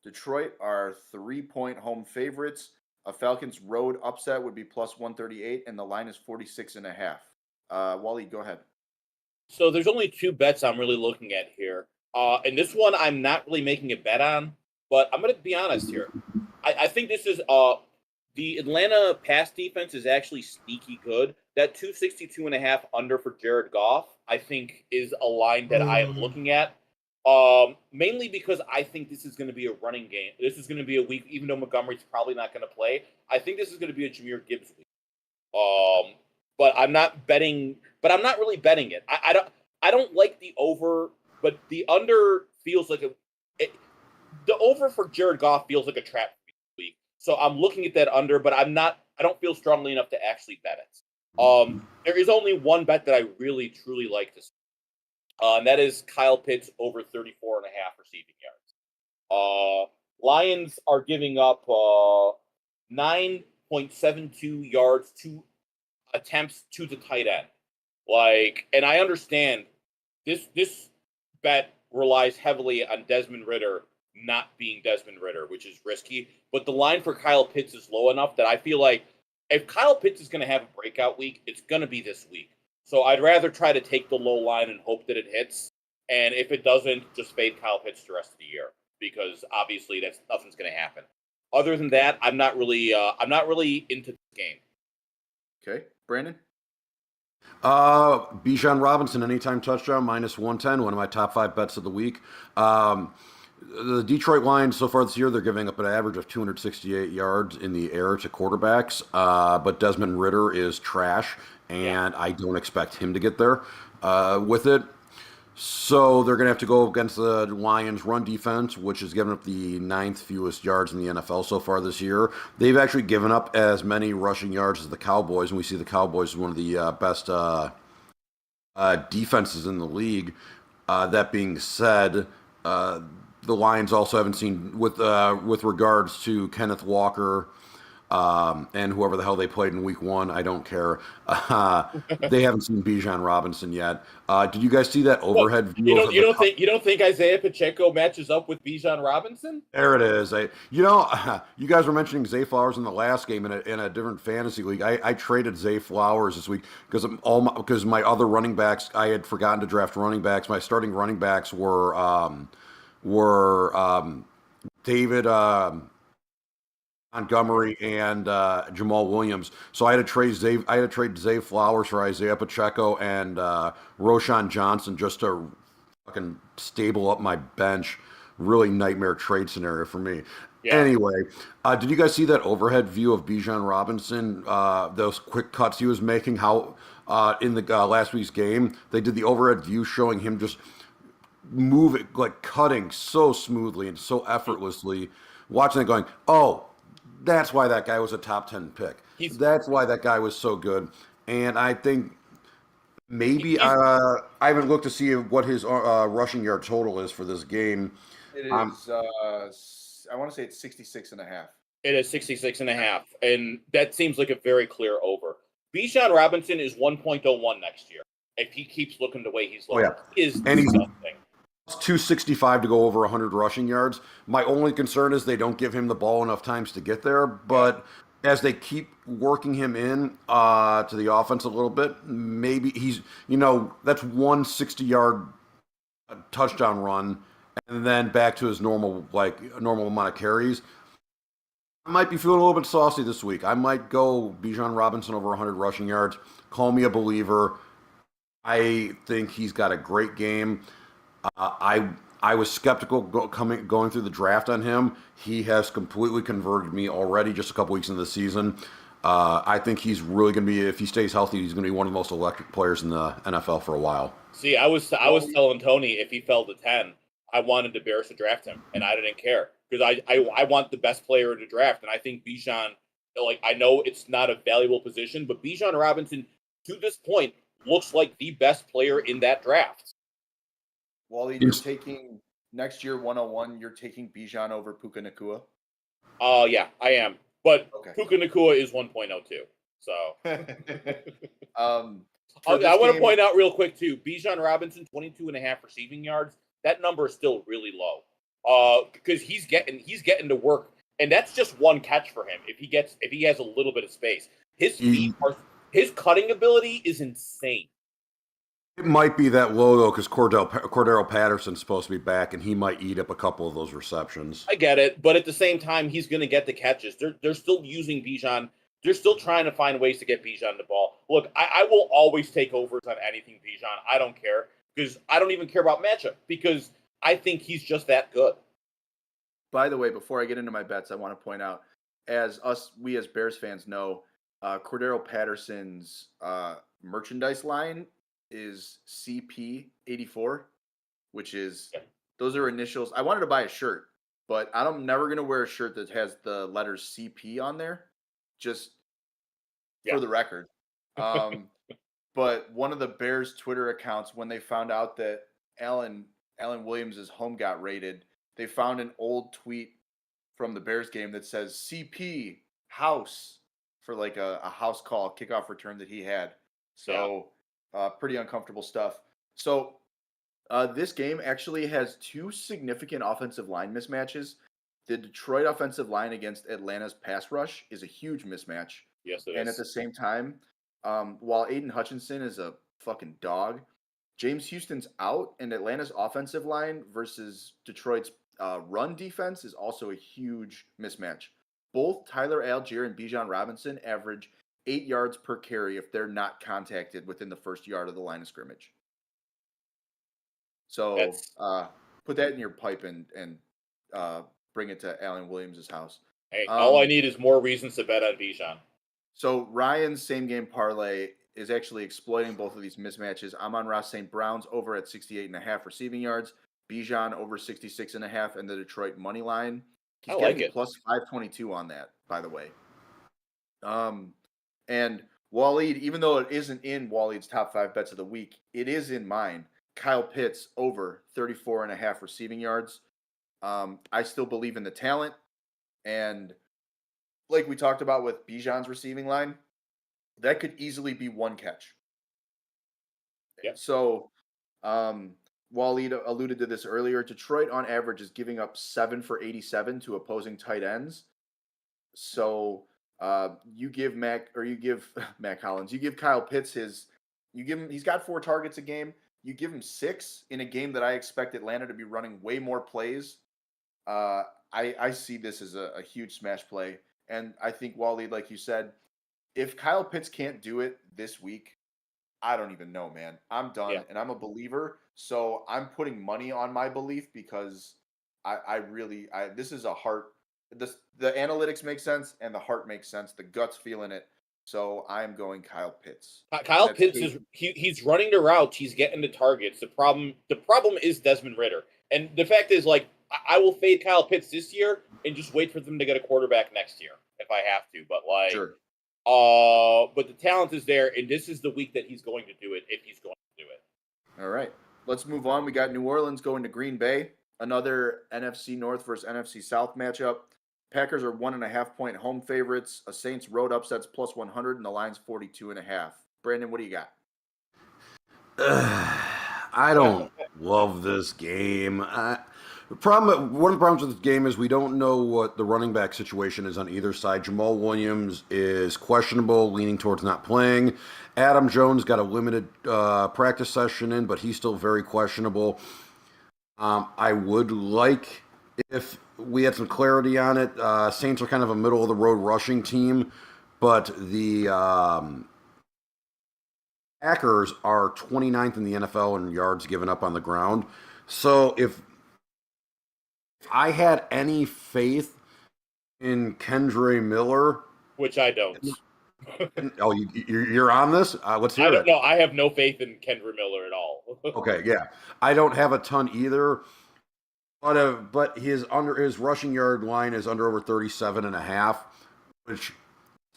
Detroit are 3-point home favorites. A Falcons road upset would be plus 138, and the line is 46.5. Wally, go ahead. So there's only two bets I'm really looking at here. And this one I'm not really making a bet on, but I'm going to be honest here. I think this is the Atlanta pass defense is actually sneaky good. That 262.5 under for Jared Goff, I think, is a line that I am looking at. Mainly because I think this is going to be a running game. This is going to be a week, even though Montgomery's probably not going to play. I think this is going to be a Jahmyr Gibbs week. But I'm not betting. But I'm not really betting it. I don't like the over, but the under feels like the over for Jared Goff feels like a trap week. So I'm looking at that under, but I don't feel strongly enough to actually bet it. There is only one bet that I really truly like this. And that is Kyle Pitts over 34.5 receiving yards. Lions are giving up 9.72 yards to attempts to the tight end. And I understand this bet relies heavily on Desmond Ridder not being Desmond Ridder, which is risky. But the line for Kyle Pitts is low enough that I feel like if Kyle Pitts is going to have a breakout week, it's going to be this week. So I'd rather try to take the low line and hope that it hits. And if it doesn't, just fade Kyle Pitts the rest of the year, because obviously nothing's going to happen. Other than that, I'm not really into this game. Okay, Brandon. Bijan Robinson anytime touchdown minus 110. One of my top 5 bets of the week. The Detroit Lions so far this year, they're giving up an average of 268 yards in the air to quarterbacks. But Desmond Ridder is trash, and I don't expect him to get there with it. So they're going to have to go against the Lions' run defense, which has given up the 9th fewest yards in the NFL so far this year. They've actually given up as many rushing yards as the Cowboys, and we see the Cowboys as one of the best defenses in the league. That being said, the Lions also haven't seen, with regards to Kenneth Walker and whoever the hell they played in week 1, I don't care. They haven't seen Bijan Robinson yet. Did you guys see that overhead view? You don't think Isaiah Pacheco matches up with Bijan Robinson? There it is. You guys were mentioning Zay Flowers in the last game in a different fantasy league. I traded Zay Flowers this week because my other running backs, I had forgotten to draft running backs. My starting running backs were David Montgomery and Jamal Williams. So I had to trade Zay Flowers for Isaiah Pacheco and Roshan Johnson just to fucking stable up my bench. Really nightmare trade scenario for me. Yeah. Anyway, did you guys see that overhead view of Bijan Robinson? Those quick cuts he was making. How in the last week's game they did the overhead view showing him just moving, like cutting so smoothly and so effortlessly. Watching it, going, oh. That's why that guy was a top 10 pick. That's why that guy was so good. And I think maybe I haven't looked to see what his rushing yard total is for this game. It is, I want to say it's 66.5. It is 66.5. And that seems like a very clear over. Bijan Robinson is 1.01 next year. If he keeps looking the way he's looking, he's something. 265 to go over 100 rushing yards. My only concern is they don't give him the ball enough times to get there, but as they keep working him in to the offense a little bit, maybe he's, that's 160-yard touchdown run, and then back to his normal amount of carries. I might be feeling a little bit saucy this week. I might go Bijan Robinson over 100 rushing yards. Call me a believer. I think he's got a great game. I was skeptical going through the draft on him. He has completely converted me already. Just a couple weeks into the season, I think he's really going to be. If he stays healthy, he's going to be one of the most electric players in the NFL for a while. See, I was telling Tony if he fell to 10, I wanted the Bears to draft him, and I didn't care because I want the best player to draft, and I think Bijan. I know it's not a valuable position, but Bijan Robinson to this point looks like the best player in that draft. Wally, you're taking next year 101. You're taking Bijan over Puka Nacua. Yeah, I am. But okay. Puka Nacua is 1.02. So I want to point out real quick too. Bijan Robinson 22.5 receiving yards. That number is still really low. Because he's getting to work, and that's just one catch for him. If he has a little bit of space, his cutting ability is insane. It might be that low though, because Cordero Patterson's supposed to be back, and he might eat up a couple of those receptions. I get it, but at the same time, he's going to get the catches. They're still using Bijan. They're still trying to find ways to get Bijan the ball. Look, I will always take overs on anything Bijan. I don't care because I don't even care about matchup because I think he's just that good. By the way, before I get into my bets, I want to point out, we as Bears fans know, Cordero Patterson's merchandise line is CP84, which is those are initials. I wanted to buy a shirt, but I'm never going to wear a shirt that has the letters CP on there, just for the record. But one of the Bears Twitter accounts, when they found out that Alan Williams' home got raided, they found an old tweet from the Bears game that says CP house for like a house call kickoff return that he had. So pretty uncomfortable stuff. So this game actually has two significant offensive line mismatches. The Detroit offensive line against Atlanta's pass rush is a huge mismatch. Yes, it is. And at the same time, while Aiden Hutchinson is a fucking dog, James Houston's out, and Atlanta's offensive line versus Detroit's run defense is also a huge mismatch. Both Tyler Algier and Bijan Robinson average 8 yards per carry if they're not contacted within the first yard of the line of scrimmage. So put that in your pipe and bring it to Alan Williams' house. Hey, all I need is more reasons to bet on Bijan. So Ryan's same game parlay is actually exploiting both of these mismatches. I'm on Ross St. Brown's over at 68.5 receiving yards, Bijan over 66.5, and the Detroit money line. He's getting it. Plus 522 on that, by the way. And Waleed, even though it isn't in Waleed's top 5 bets of the week, it is in mine. Kyle Pitts over 34.5 receiving yards. I still believe in the talent. And like we talked about with Bijan's receiving line, that could easily be one catch. Yep. So, Waleed alluded to this earlier. Detroit, on average, is giving up 7 for 87 to opposing tight ends. So, you give Mac Hollins, you give Kyle Pitts he's got 4 targets a game. You give him 6 in a game that I expect Atlanta to be running way more plays. I see this as a huge smash play. And I think, Waleed, like you said, if Kyle Pitts can't do it this week, I don't even know, man. I'm done, and I'm a believer. So I'm putting money on my belief because this is a heart. The analytics make sense and the heart makes sense. The gut's feeling it. So I'm going Kyle Pitts. Kyle Pitts he's running the routes. He's getting the targets. The problem is Desmond Ridder. And the fact is, like, I will fade Kyle Pitts this year and just wait for them to get a quarterback next year if I have to. But like, sure. But the talent is there, and this is the week that he's going to do it if he's going to do it. All right, let's move on. We got New Orleans going to Green Bay. Another NFC North versus NFC South matchup. Packers are 1.5-point home favorites. A Saints road upsets plus 100, and the line's 42.5. Brandon, what do you got? I don't love this game. One of the problems with this game is we don't know what the running back situation is on either side. Jamal Williams is questionable, leaning towards not playing. Adam Jones got a limited practice session in, but he's still very questionable. I would like if we had some clarity on it. Saints are kind of a middle of the road rushing team, but the Packers are 29th in the NFL in yards given up on the ground. So if I had any faith in Kendre Miller, which I don't. Oh, you're on this? Let's hear it. No, I have no faith in Kendra Miller at all. Okay, yeah, I don't have a ton either. But his rushing yard line is under over 37.5, which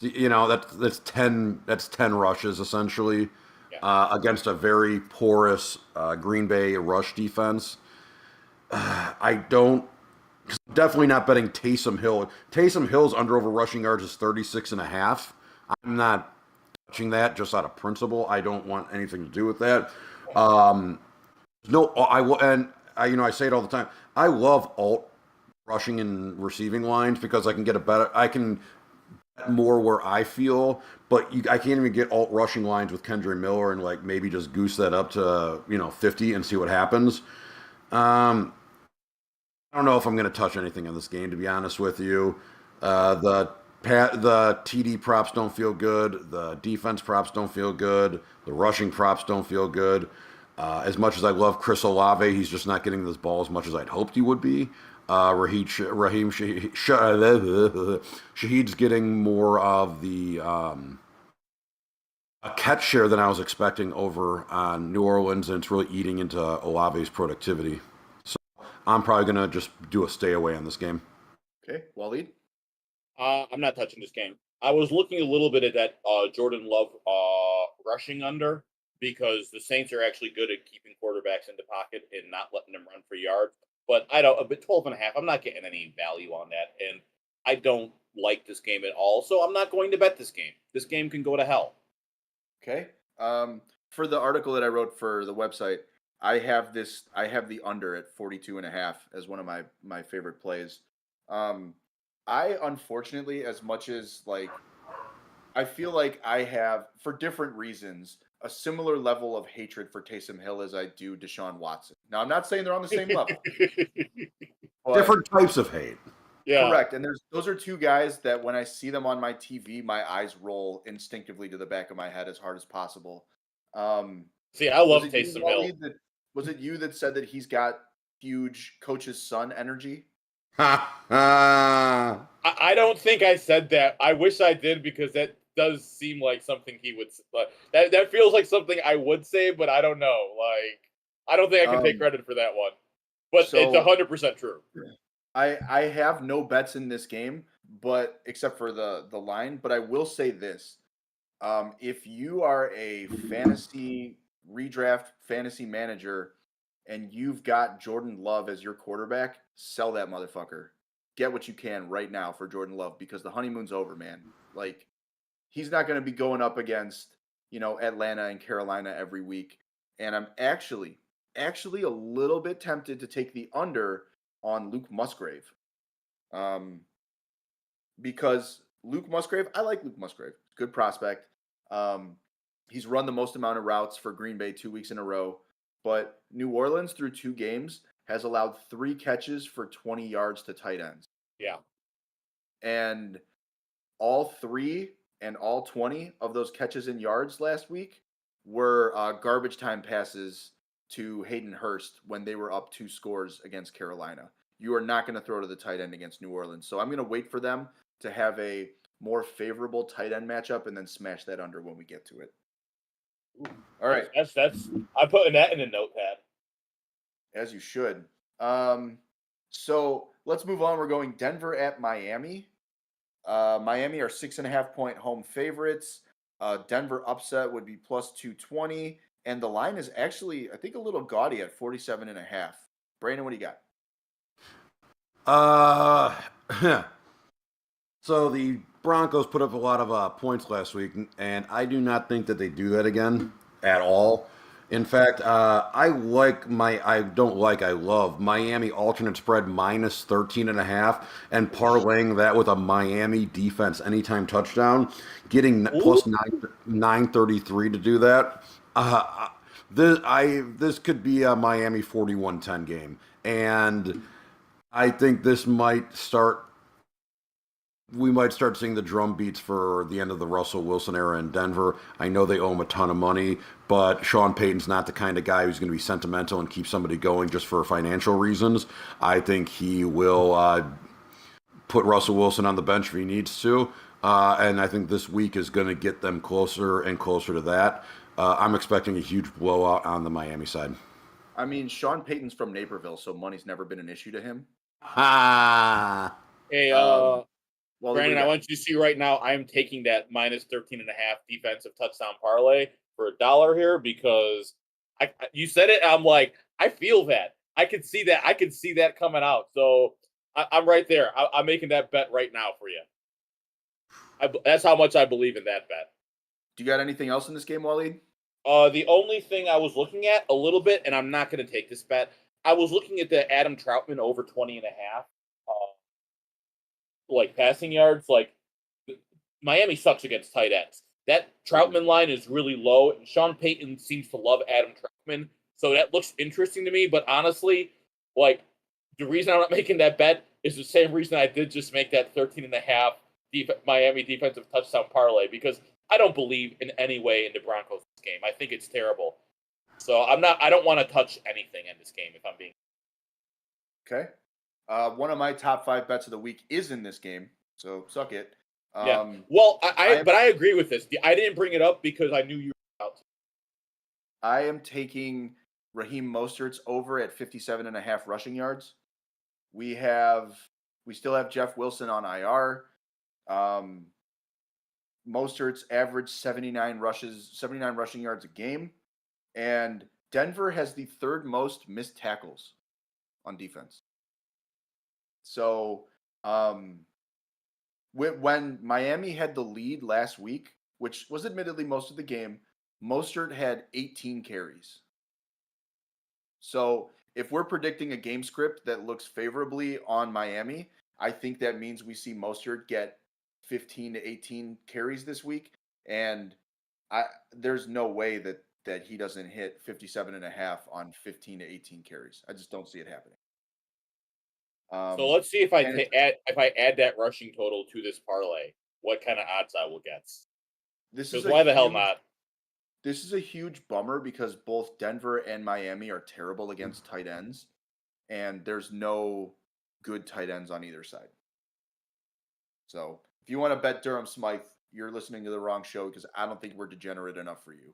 that's 10 rushes essentially against a very porous Green Bay rush defense. Definitely not betting Taysom Hill. Taysom Hill's under over rushing yards is 36.5. I'm not touching that just out of principle. I don't want anything to do with that. I say it all the time. I love alt rushing and receiving lines because I can bet more where I feel, but I can't even get alt rushing lines with Kendre Miller and like maybe just goose that up to 50 and see what happens. I don't know if I'm going to touch anything in this game, to be honest with you. The TD props don't feel good. The defense props don't feel good. The rushing props don't feel good. As much as I love Chris Olave, he's just not getting this ball as much as I'd hoped he would be. Raheem Shahid's getting more of the a catch share than I was expecting over on New Orleans, and it's really eating into Olave's productivity. So I'm probably going to just do a stay away on this game. Okay, Waleed? I'm not touching this game. I was looking a little bit at that Jordan Love rushing under, because the Saints are actually good at keeping quarterbacks in the pocket and not letting them run for yards. But a bit 12.5, I'm not getting any value on that. And I don't like this game at all. So I'm not going to bet this game. This game can go to hell. Okay. For the article that I wrote for the website, I have the under at 42.5 as one of my favorite plays. I unfortunately, as much as I feel like I have, for different reasons, a similar level of hatred for Taysom Hill as I do Deshaun Watson. Now, I'm not saying they're on the same level. Different types of hate. Yeah. Correct. And those are two guys that when I see them on my TV, my eyes roll instinctively to the back of my head as hard as possible. See, I love Taysom Hill. Was it you that said that he's got huge coach's son energy? I don't think I said that. I wish I did, because that does seem like something he would. That feels like something I would say, but I don't know. I don't think I can take credit for that one. But it's 100% true. I have no bets in this game, but except for the line. But I will say this: if you are a redraft fantasy manager and you've got Jordan Love as your quarterback, sell that motherfucker. Get what you can right now for Jordan Love, because the honeymoon's over, man. He's not going to be going up against, Atlanta and Carolina every week. And I'm actually a little bit tempted to take the under on Luke Musgrave. Because Luke Musgrave, I like Luke Musgrave. Good prospect. He's run the most amount of routes for Green Bay 2 weeks in a row. But New Orleans, through 2 games, has allowed 3 catches for 20 yards to tight ends. Yeah. And all 3 and all 20 of those catches in yards last week were garbage time passes to Hayden Hurst when they were up 2 scores against Carolina. You are not going to throw to the tight end against New Orleans. So I'm going to wait for them to have a more favorable tight end matchup and then smash that under when we get to it. Ooh, all right. That's I'm putting that in a notepad. As you should. So let's move on. We're going Denver at Miami. Miami are 6.5-point home favorites. Denver upset would be plus 220. And the line is actually, I think, a little gaudy at 47.5. Brandon, what do you got? So the Broncos put up a lot of points last week, and I do not think that they do that again at all. In fact, I love Miami alternate spread minus 13.5 and parlaying that with a Miami defense anytime touchdown, getting Ooh. plus 933 to do that. Uh, this could be a Miami 41-10 game. And I think we might start seeing the drum beats for the end of the Russell Wilson era in Denver. I know they owe him a ton of money, but Sean Payton's not the kind of guy who's going to be sentimental and keep somebody going just for financial reasons. I think he will put Russell Wilson on the bench if he needs to. And I think this week is going to get them closer and closer to that. I'm expecting a huge blowout on the Miami side. I mean, Sean Payton's from Naperville, so money's never been an issue to him. Ah. Hey, Well, Brandon, I want you to see right now, I'm taking that minus 13.5 defensive touchdown parlay for $1 here because you said it. I'm like, I feel that. I can see that. I can see that coming out. So I'm right there. I'm making that bet right now for you. That's how much I believe in that bet. Do you got anything else in this game, Waleed? The only thing I was looking at a little bit, and I'm not going to take this bet, I was looking at the Adam Troutman over 20.5. Like passing yards, like Miami sucks against tight ends. That Troutman line is really low, and Sean Payton seems to love Adam Troutman, so that looks interesting to me. But honestly, like the reason I'm not making that bet is the same reason I did just make that 13.5 Miami defensive touchdown parlay because I don't believe in any way in the Broncos game. I think it's terrible. So I don't want to touch anything in this game if I'm being Okay. One of my top 5 bets of the week is in this game, so suck it. yeah. Well, but I agree with this. I didn't bring it up because I knew you were out. I am taking Raheem Mostert's over at 57.5 rushing yards. We still have Jeff Wilson on IR. Mostert's averaged 79 rushing yards a game, and Denver has the 3rd most missed tackles on defense. So, when Miami had the lead last week, which was admittedly most of the game, Mostert had 18 carries. So, if we're predicting a game script that looks favorably on Miami, I think that means we see Mostert get 15 to 18 carries this week, and there's no way that he doesn't hit 57.5 on 15 to 18 carries. I just don't see it happening. So let's see if I add that rushing total to this parlay, what kind of odds I will get. Because why the hell not? This is a huge bummer because both Denver and Miami are terrible against tight ends, and there's no good tight ends on either side. So if you want to bet Durham Smythe, you're listening to the wrong show because I don't think we're degenerate enough for you.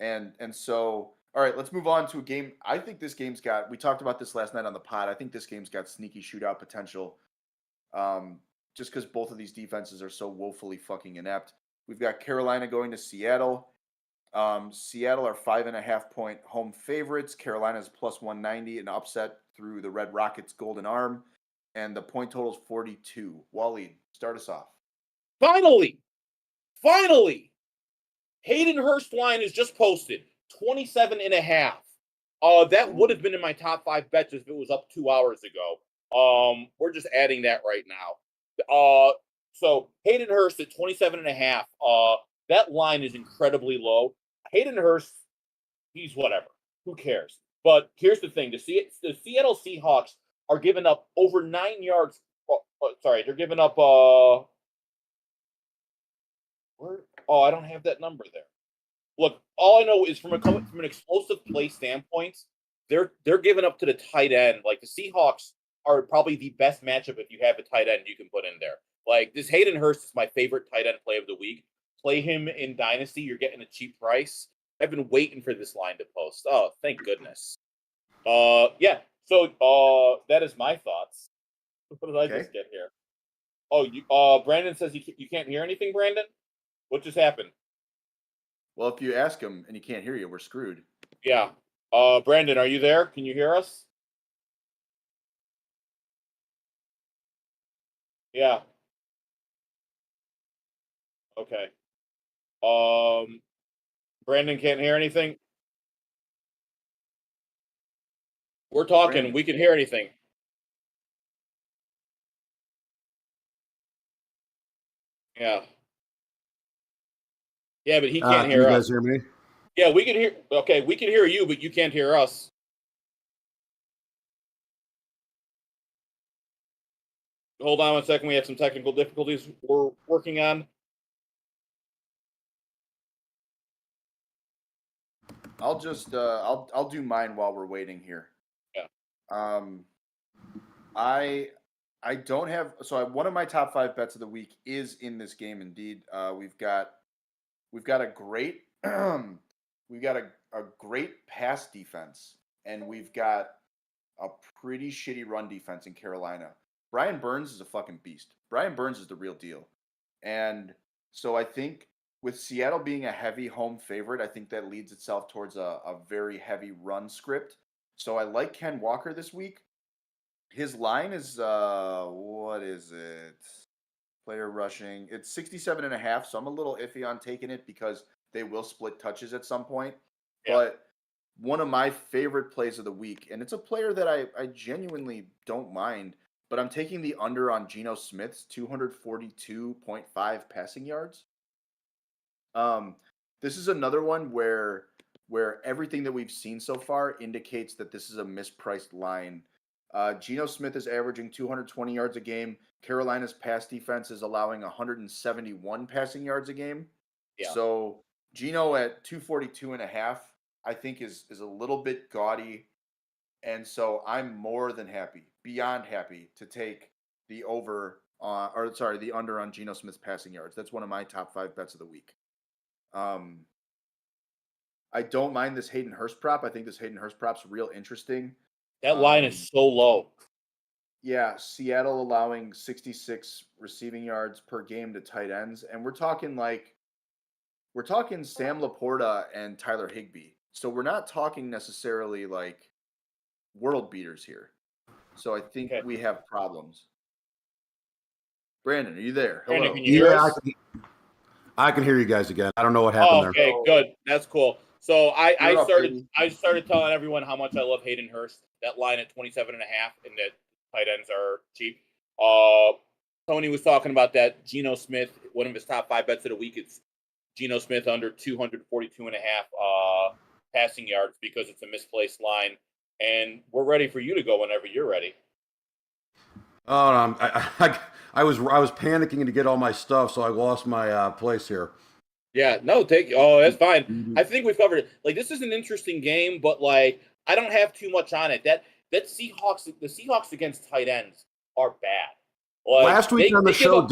And so, all right, let's move on to a game. I think this game's got, we talked about this last night on the pod. I think this game's got sneaky shootout potential. Just because both of these defenses are so woefully fucking inept. We've got Carolina going to Seattle. Seattle are 5.5-point home favorites. Carolina's plus 190, an upset through the Red Rockets' golden arm. And the point total is 42. Waleed, start us off. Finally, Hayden Hurst line is just posted 27.5. That would have been in my top 5 bets if it was up 2 hours ago. We're just adding that right now. So Hayden Hurst at 27.5. That line is incredibly low. Hayden Hurst, he's whatever. Who cares? But here's the thing: the Seattle Seahawks are giving up over 9 yards. They're giving up. I don't have that number there. Look, all I know is from an explosive play standpoint, they're giving up to the tight end. Like the Seahawks are probably the best matchup if you have a tight end you can put in there. Like this Hayden Hurst is my favorite tight end play of the week. Play him in Dynasty, you're getting a cheap price. I've been waiting for this line to post. Oh, thank goodness. Yeah. So that is my thoughts. What did I just get here? Oh, Brandon says you can't hear anything, Brandon? What just happened? Well, if you ask him and he can't hear you, we're screwed. Yeah. Brandon, are you there? Can you hear us? Yeah. Okay. Brandon can't hear anything. We're talking. Brandon. We can hear anything. Yeah. Yeah, but he can't hear us. Can you guys hear me? Yeah, we can hear. Okay, we can hear you, but you can't hear us. Hold on 1 second. We have some technical difficulties we're working on. I'll just I'll do mine while we're waiting here. Yeah. I don't have one of my top 5 bets of the week is in this game indeed. We've got a great a great pass defense, and we've got a pretty shitty run defense in Carolina. Brian Burns is a fucking beast. Brian Burns is the real deal. And so I think with Seattle being a heavy home favorite, I think that leads itself towards a very heavy run script. So I like Ken Walker this week. His line is what is it? Player rushing. It's 67.5, so I'm a little iffy on taking it because they will split touches at some point. Yeah. But one of my favorite plays of the week, and it's a player that I genuinely don't mind, but I'm taking the under on Geno Smith's 242.5 passing yards. This is another one where everything that we've seen so far indicates that this is a mispriced line. Geno Smith is averaging 220 yards a game. Carolina's pass defense is allowing 171 passing yards a game. Yeah. So Geno at 242.5, I think is a little bit gaudy. And so I'm more than happy, beyond happy, to take the the under on Geno Smith's passing yards. That's one of my top 5 bets of the week. I don't mind this Hayden Hurst prop. I think this Hayden Hurst prop's real interesting. That line is so low. Yeah, Seattle allowing 66 receiving yards per game to tight ends, and we're talking Sam Laporta and Tyler Higbee. So we're not talking necessarily like world beaters here. So I think we have problems. Brandon, are you there? Brandon, can you hear us? I can hear you guys again. I don't know what happened there. Okay, good. That's cool. So I started telling everyone how much I love Hayden Hurst. That line at 27.5, and that tight ends are cheap. Tony was talking about that. Geno Smith, one of his top 5 bets of the week, it's Geno Smith under 242.5 passing yards because it's a misplaced line. And we're ready for you to go whenever you're ready. Oh, I was panicking to get all my stuff, so I lost my place here. Yeah, no, that's fine. Mm-hmm. I think we've covered it. Like, this is an interesting game, but like, I don't have too much on it. The Seahawks against tight ends are bad. Like, last week on the show,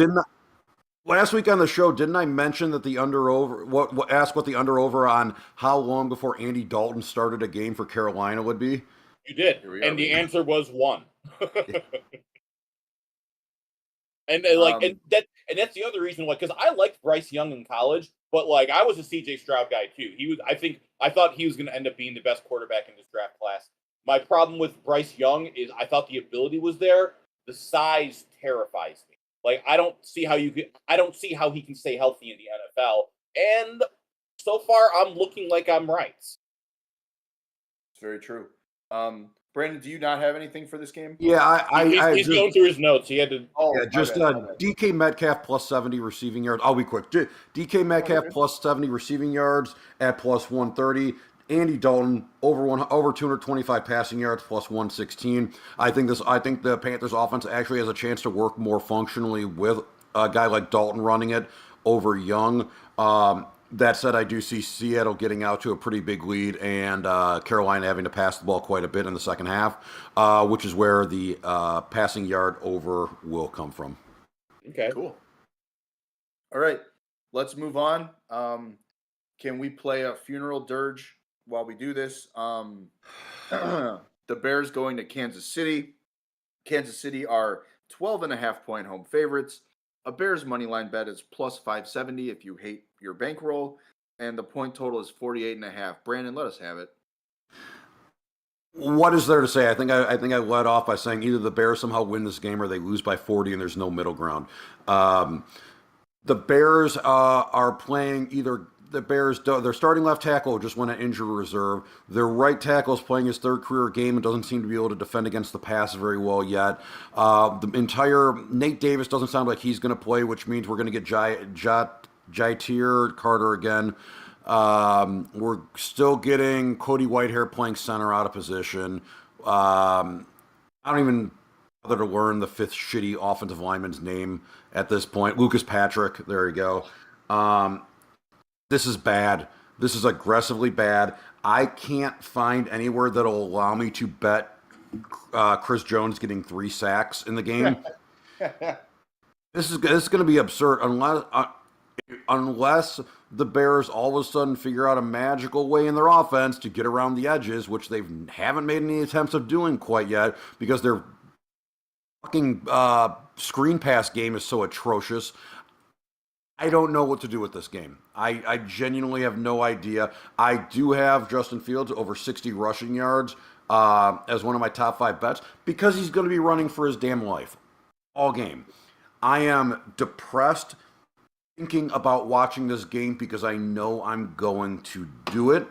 didn't I mention that the under over? Ask what the under over on how long before Andy Dalton started a game for Carolina would be? You did, and the answer was 1. And that's the other reason why, because I liked Bryce Young in college, but like I was a CJ Stroud guy too. I thought he was going to end up being the best quarterback in this draft class. My problem with Bryce Young is I thought the ability was there. The size terrifies me. Like I don't see how he can stay healthy in the NFL. And so far, I'm looking like I'm right. It's very true. Brandon, do you not have anything for this game? Yeah, he's going through his notes. He had to. DK Metcalf plus 70 receiving yards. I'll be quick. DK Metcalf plus 70 receiving yards at plus 130. Andy Dalton over 225 passing yards plus 116. I think the Panthers offense actually has a chance to work more functionally with a guy like Dalton running it over Young. That said, I do see Seattle getting out to a pretty big lead and Carolina having to pass the ball quite a bit in the second half, which is where the passing yard over will come from. Okay. Cool. All right. Let's move on. Can we play a funeral dirge while we do this? The Bears going to Kansas City. Kansas City are 12.5-point home favorites. A Bears money line bet is plus 570 if you hate your bankroll, and the point total is 48.5. Brandon, let us have it. What is there to say? I think I led off by saying either the Bears somehow win this game or they lose by 40, and there's no middle ground. The Bears are playing either the Bears, their starting left tackle just went on injury reserve. Their right tackle is playing his third career game and doesn't seem to be able to defend against the pass very well yet. The entire Nate Davis doesn't sound like he's going to play, which means we're going to get Jair Carter again. We're still getting Cody Whitehair playing center out of position. I don't even bother to learn the fifth shitty offensive lineman's name at this point. Lucas Patrick. There you go. This is bad. This is aggressively bad. I can't find anywhere that'll allow me to bet Chris Jones getting 3 sacks in the game. This is going to be absurd unless the Bears all of a sudden figure out a magical way in their offense to get around the edges, which they haven't made any attempts of doing quite yet because their fucking screen pass game is so atrocious. I don't know what to do with this game. I genuinely have no idea. I do have Justin Fields over 60 rushing yards as one of my top 5 bets because he's going to be running for his damn life all game. I am depressed thinking about watching this game because I know I'm going to do it,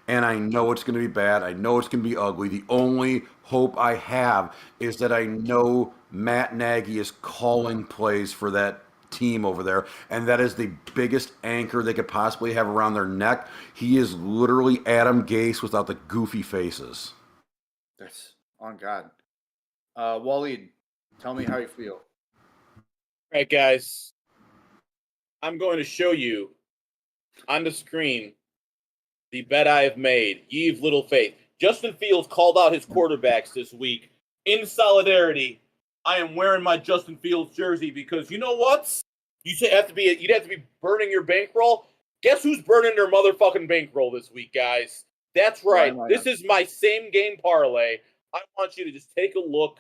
and I know it's going to be bad. I know it's going to be ugly. The only hope I have is that I know Matt Nagy is calling plays for that team over there, and that is the biggest anchor they could possibly have around their neck. He is literally Adam Gase without the goofy faces. That's on God. Waleed, tell me how you feel. All right, guys. I'm going to show you on the screen the bet I have made. Ye of little faith. Justin Fields called out his quarterbacks this week. In solidarity, I am wearing my Justin Fields jersey because you know what? You'd have to be burning your bankroll. Guess who's burning their motherfucking bankroll this week, guys? That's right. This is my same game parlay. I want you to just take a look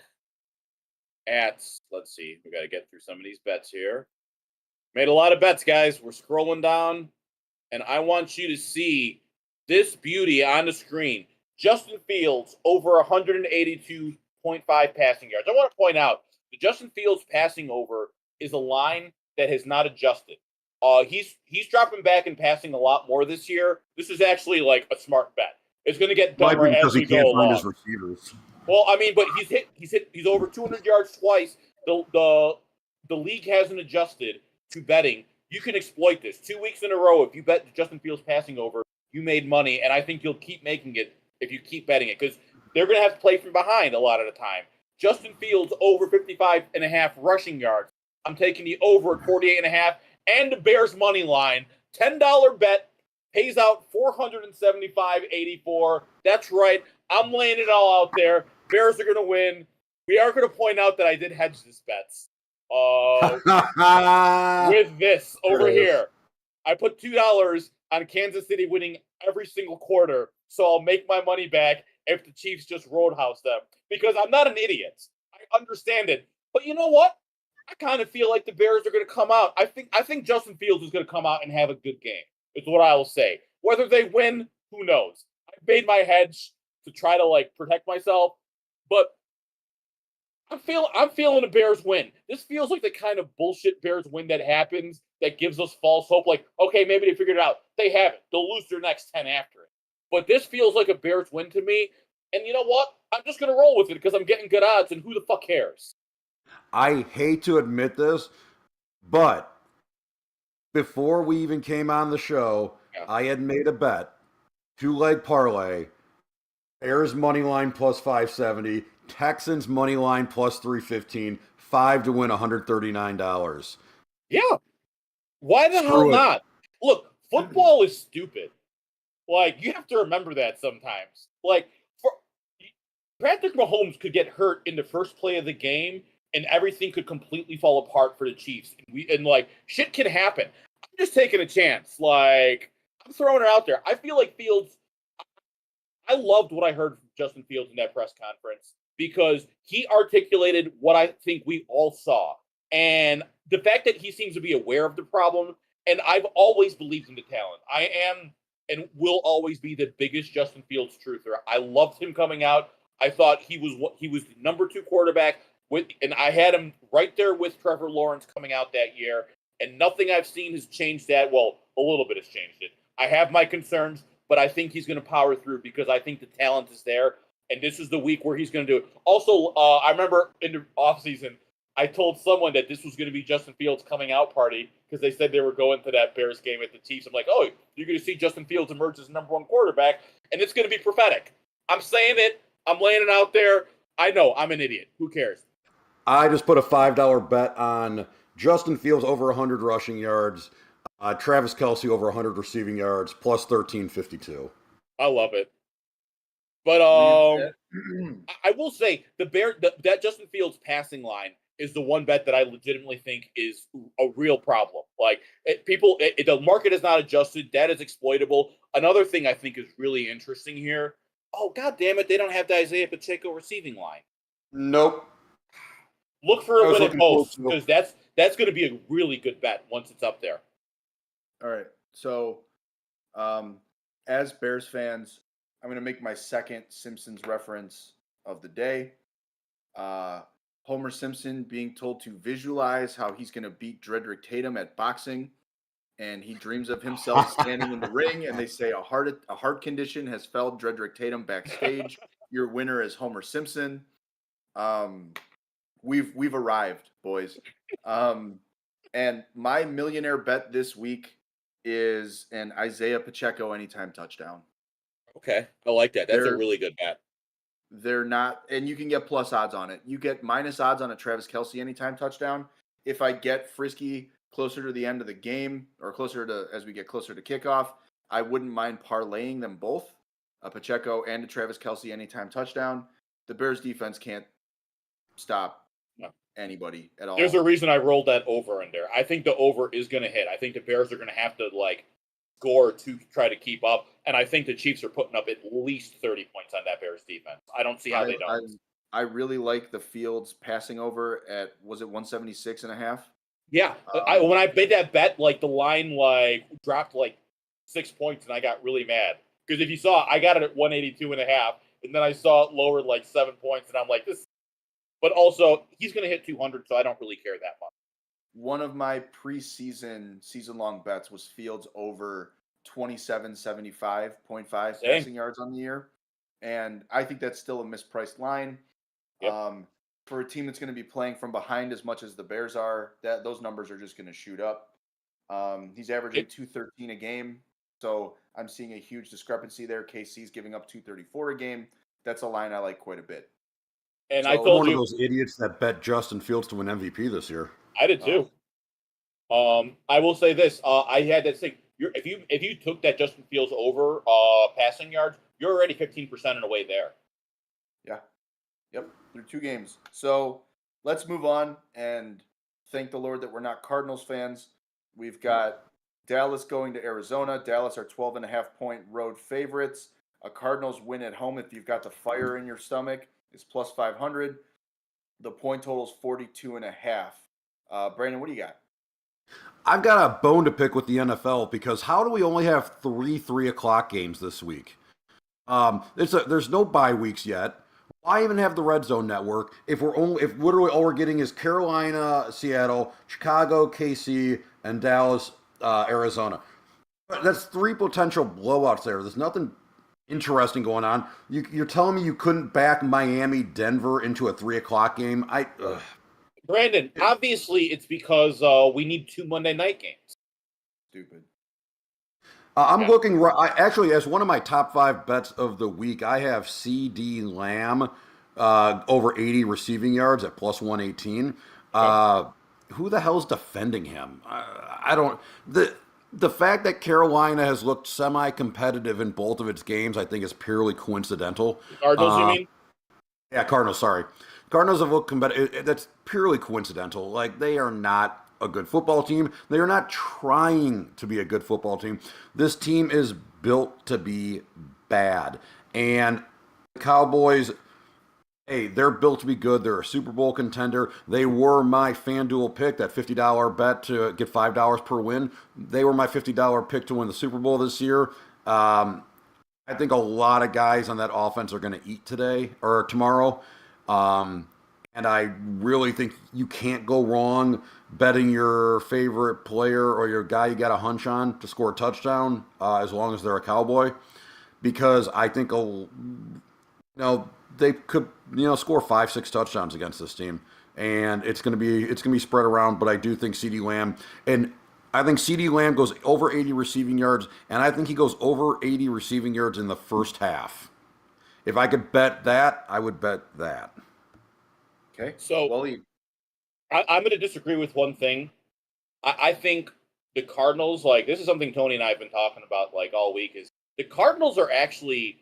at, let's see, we got to get through some of these bets here. Made a lot of bets, guys. We're scrolling down, and I want you to see this beauty on the screen. Justin Fields over 182.5 passing yards. I want to point out the Justin Fields passing over is a line that has not adjusted. He's dropping back and passing a lot more this year. This is actually like a smart bet. It's going to get dumber as we go along. His receivers. Well, I mean, but he's over 200 yards twice. The league hasn't adjusted to betting. You can exploit this 2 weeks in a row. If you bet Justin Fields passing over, you made money, and I think you'll keep making it if you keep betting it because they're going to have to play from behind a lot of the time. Justin Fields over 55.5 rushing yards. I'm taking the over at 48.5 and the Bears money line. $10 bet pays out $475.84. That's right. I'm laying it all out there. Bears are going to win. We are going to point out that I did hedge this bets. With this over here. I put $2 on Kansas City winning every single quarter, so I'll make my money back if the Chiefs just roadhouse them. Because I'm not an idiot. I understand it. But you know what? I kind of feel like the Bears are going to come out. I think Justin Fields is going to come out and have a good game. Is what I will say. Whether they win, who knows? I made my hedge to try to protect myself, but I'm feeling a Bears win. This feels like the kind of bullshit Bears win that happens that gives us false hope. Like, okay, maybe they figured it out. They haven't. They'll lose their next 10 after it. But this feels like a Bears win to me. And you know what? I'm just going to roll with it because I'm getting good odds, and who the fuck cares? I hate to admit this, but before we even came on the show, I had made a bet, 2-leg parlay, Bears money line plus 570, Texans money line plus 315, 5 to win $139. Yeah. Why the hell not? Look, football is stupid. You have to remember that sometimes. Patrick Mahomes could get hurt in the first play of the game, and everything could completely fall apart for the Chiefs. And shit can happen. I'm just taking a chance. I'm throwing it out there. I feel like Fields. I loved what I heard from Justin Fields in that press conference because he articulated what I think we all saw. And the fact that he seems to be aware of the problem, and I've always believed in the talent. I am and will always be the biggest Justin Fields truther. I loved him coming out. I thought he was the number 2 quarterback and I had him right there with Trevor Lawrence coming out that year. And nothing I've seen has changed that. Well, a little bit has changed it, I have my concerns, but I think he's going to power through because I think the talent is there. And this is the week where he's going to do it. Also, I remember in the offseason, I told someone that this was going to be Justin Fields' coming out party because they said they were going to that Bears game at the Chiefs. I'm like, oh, you're going to see Justin Fields emerge as number one quarterback, and it's going to be prophetic. I'm saying it. I'm laying it out there. I know. I'm an idiot. Who cares? I just put a $5 bet on Justin Fields over 100 rushing yards, Travis Kelce over 100 receiving yards, plus 1352. I love it. But I will say that Justin Fields passing line is the one bet that I legitimately think is a real problem. Like the market is not adjusted. That is exploitable. Another thing I think is really interesting here. Oh, God damn it. They don't have the Isaiah Pacheco receiving line. Nope. Look for it when it posts because that's going to be a really good bet once it's up there. All right. So as Bears fans, I'm going to make my second Simpsons reference of the day. Homer Simpson being told to visualize how he's going to beat Dredrick Tatum at boxing. And he dreams of himself standing in the ring, and they say a heart condition has felled Dredrick Tatum backstage. Your winner is Homer Simpson. We've arrived, boys. And my millionaire bet this week is an Isaiah Pacheco anytime touchdown. Okay, I like that. That's a really good bet. They're not, and you can get plus odds on it. You get minus odds on a Travis Kelce anytime touchdown. If I get frisky closer to the end of the game or as we get closer to kickoff, I wouldn't mind parlaying them both, a Pacheco and a Travis Kelce anytime touchdown. The Bears defense can't stop anybody at all. There's a reason I rolled that over in there. I think the over is going to hit. I think the Bears are going to have to score to try to keep up, and I think the Chiefs are putting up at least 30 points on that Bears defense. I don't see how they don't. I really like the Fields passing over at, was it 176.5? Yeah, when I made that bet, the line dropped 6 points, and I got really mad because if you saw, I got it at 182.5, and then I saw it lowered 7 points, and I'm like, this. But also, he's going to hit 200, so I don't really care that much. One of my season-long bets was Fields over 2775.5 passing yards on the year, and I think that's still a mispriced line. Yep. For a team that's going to be playing from behind as much as the Bears are, those numbers are just going to shoot up. He's averaging 213 a game, so I'm seeing a huge discrepancy there. KC's giving up 234 a game. That's a line I like quite a bit. And so I told one of those idiots that bet Justin Fields to win MVP this year. I did too. I will say this: I had that thing. If you took that Justin Fields over passing yards, you're already 15% in the way there. Yeah. Yep. Through 2 games. So let's move on and thank the Lord that we're not Cardinals fans. We've got Dallas going to Arizona. Dallas are 12.5-point road favorites. A Cardinals win at home, if you've got the fire in your stomach, is plus 500. The point total is 42.5. Brandon, what do you got? I've got a bone to pick with the NFL because how do we only have 3 o'clock games this week? There's no bye weeks yet. Why even have the Red Zone network if literally all we're getting is Carolina, Seattle, Chicago, KC, and Dallas, Arizona? That's 3 potential blowouts there. There's nothing interesting going on. You're telling me you couldn't back Miami, Denver into a 3 o'clock game? Brandon, obviously it's because we need 2 Monday night games. Stupid. I'm looking. Actually, as one of my top 5 bets of the week, I have CD Lamb over 80 receiving yards at plus 118. Who the hell's defending him? I don't. The fact that Carolina has looked semi-competitive in both of its games, I think, is purely coincidental. Cardinals, you mean? Yeah, Cardinals. Sorry, Cardinals have looked competitive. That's purely coincidental. They are not a good football team. They are not trying to be a good football team. This team is built to be bad. And the Cowboys, hey, they're built to be good. They're a Super Bowl contender. They were my FanDuel pick, that $50 bet to get $5 per win. They were my $50 pick to win the Super Bowl this year. I think a lot of guys on that offense are going to eat today or tomorrow. And I really think you can't go wrong betting your favorite player or your guy you got a hunch on to score a touchdown, as long as they're a Cowboy, because I think they could score 5, 6 touchdowns against this team, and it's gonna be spread around. But I do think CeeDee Lamb, and I think CeeDee Lamb goes over 80 receiving yards, and I think he goes over 80 receiving yards in the first half. If I could bet that, I would bet that. Okay. So Wally. I'm going to disagree with one thing. I think the Cardinals, like this is something Tony and I have been talking about like all week, is the Cardinals are actually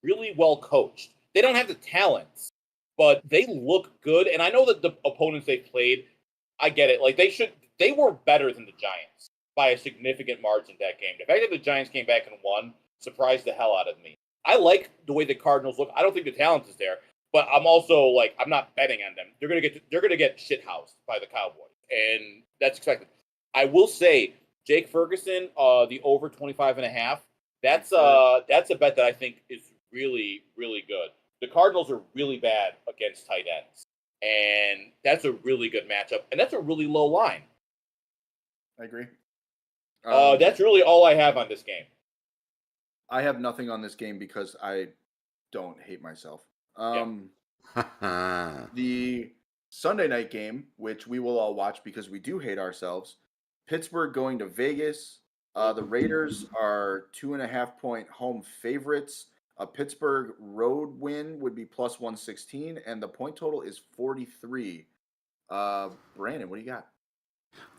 really well coached. They don't have the talents, but they look good. And I know that the opponents they played, I get it. Like they were better than the Giants by a significant margin that game. The fact that the Giants came back and won surprised the hell out of me. I like the way the Cardinals look. I don't think the talent is there, but I'm also like I'm not betting on them. They're gonna get shithoused by the Cowboys, and that's expected. I will say Jake Ferguson, the over 25.5. That's a bet that I think is really really good. The Cardinals are really bad against tight ends, and that's a really good matchup, and that's a really low line. I agree. That's really all I have on this game. I have nothing on this game because I don't hate myself. The Sunday night game, which we will all watch because we do hate ourselves, Pittsburgh going to Vegas. The Raiders are 2.5-point home favorites. A Pittsburgh road win would be plus 116, and the point total is 43. Brandon, what do you got?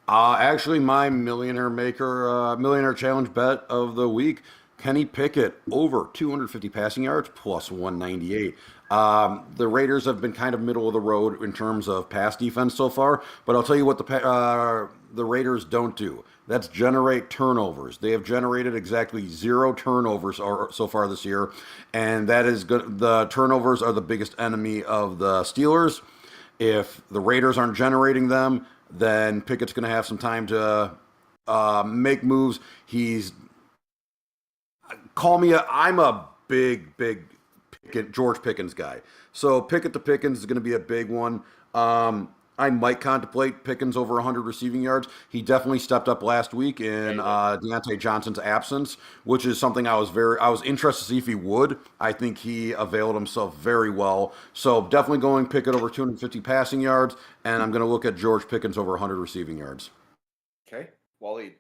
Actually, my millionaire challenge bet of the week, Kenny Pickett over 250 passing yards plus 198. The Raiders have been kind of middle of the road in terms of pass defense so far, but I'll tell you what the Raiders don't do. That's generate turnovers. They have generated exactly 0 turnovers so far this year, and that is good. The turnovers are the biggest enemy of the Steelers. If the Raiders aren't generating them, then Pickett's going to have some time to make moves. I'm a big George Pickens guy. So Pickett to Pickens is going to be a big one. I might contemplate Pickens over 100 receiving yards. He definitely stepped up last week in Deontay Johnson's absence, which is something I was interested to see if he would. I think he availed himself very well. So definitely going Pickett over 250 passing yards, and I'm going to look at George Pickens over 100 receiving yards. Okay, Wally.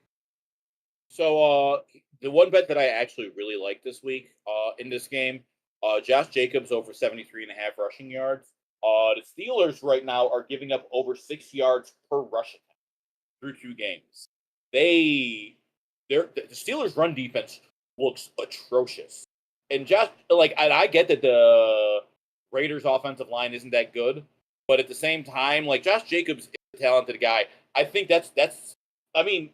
So the one bet that I actually really like this week in this game, Josh Jacobs over 73.5 rushing yards. The Steelers right now are giving up over 6 yards per rushing through 2 games. The Steelers' run defense looks atrocious, and and I get that the Raiders' offensive line isn't that good, but at the same time, like Josh Jacobs is a talented guy. I think that's I mean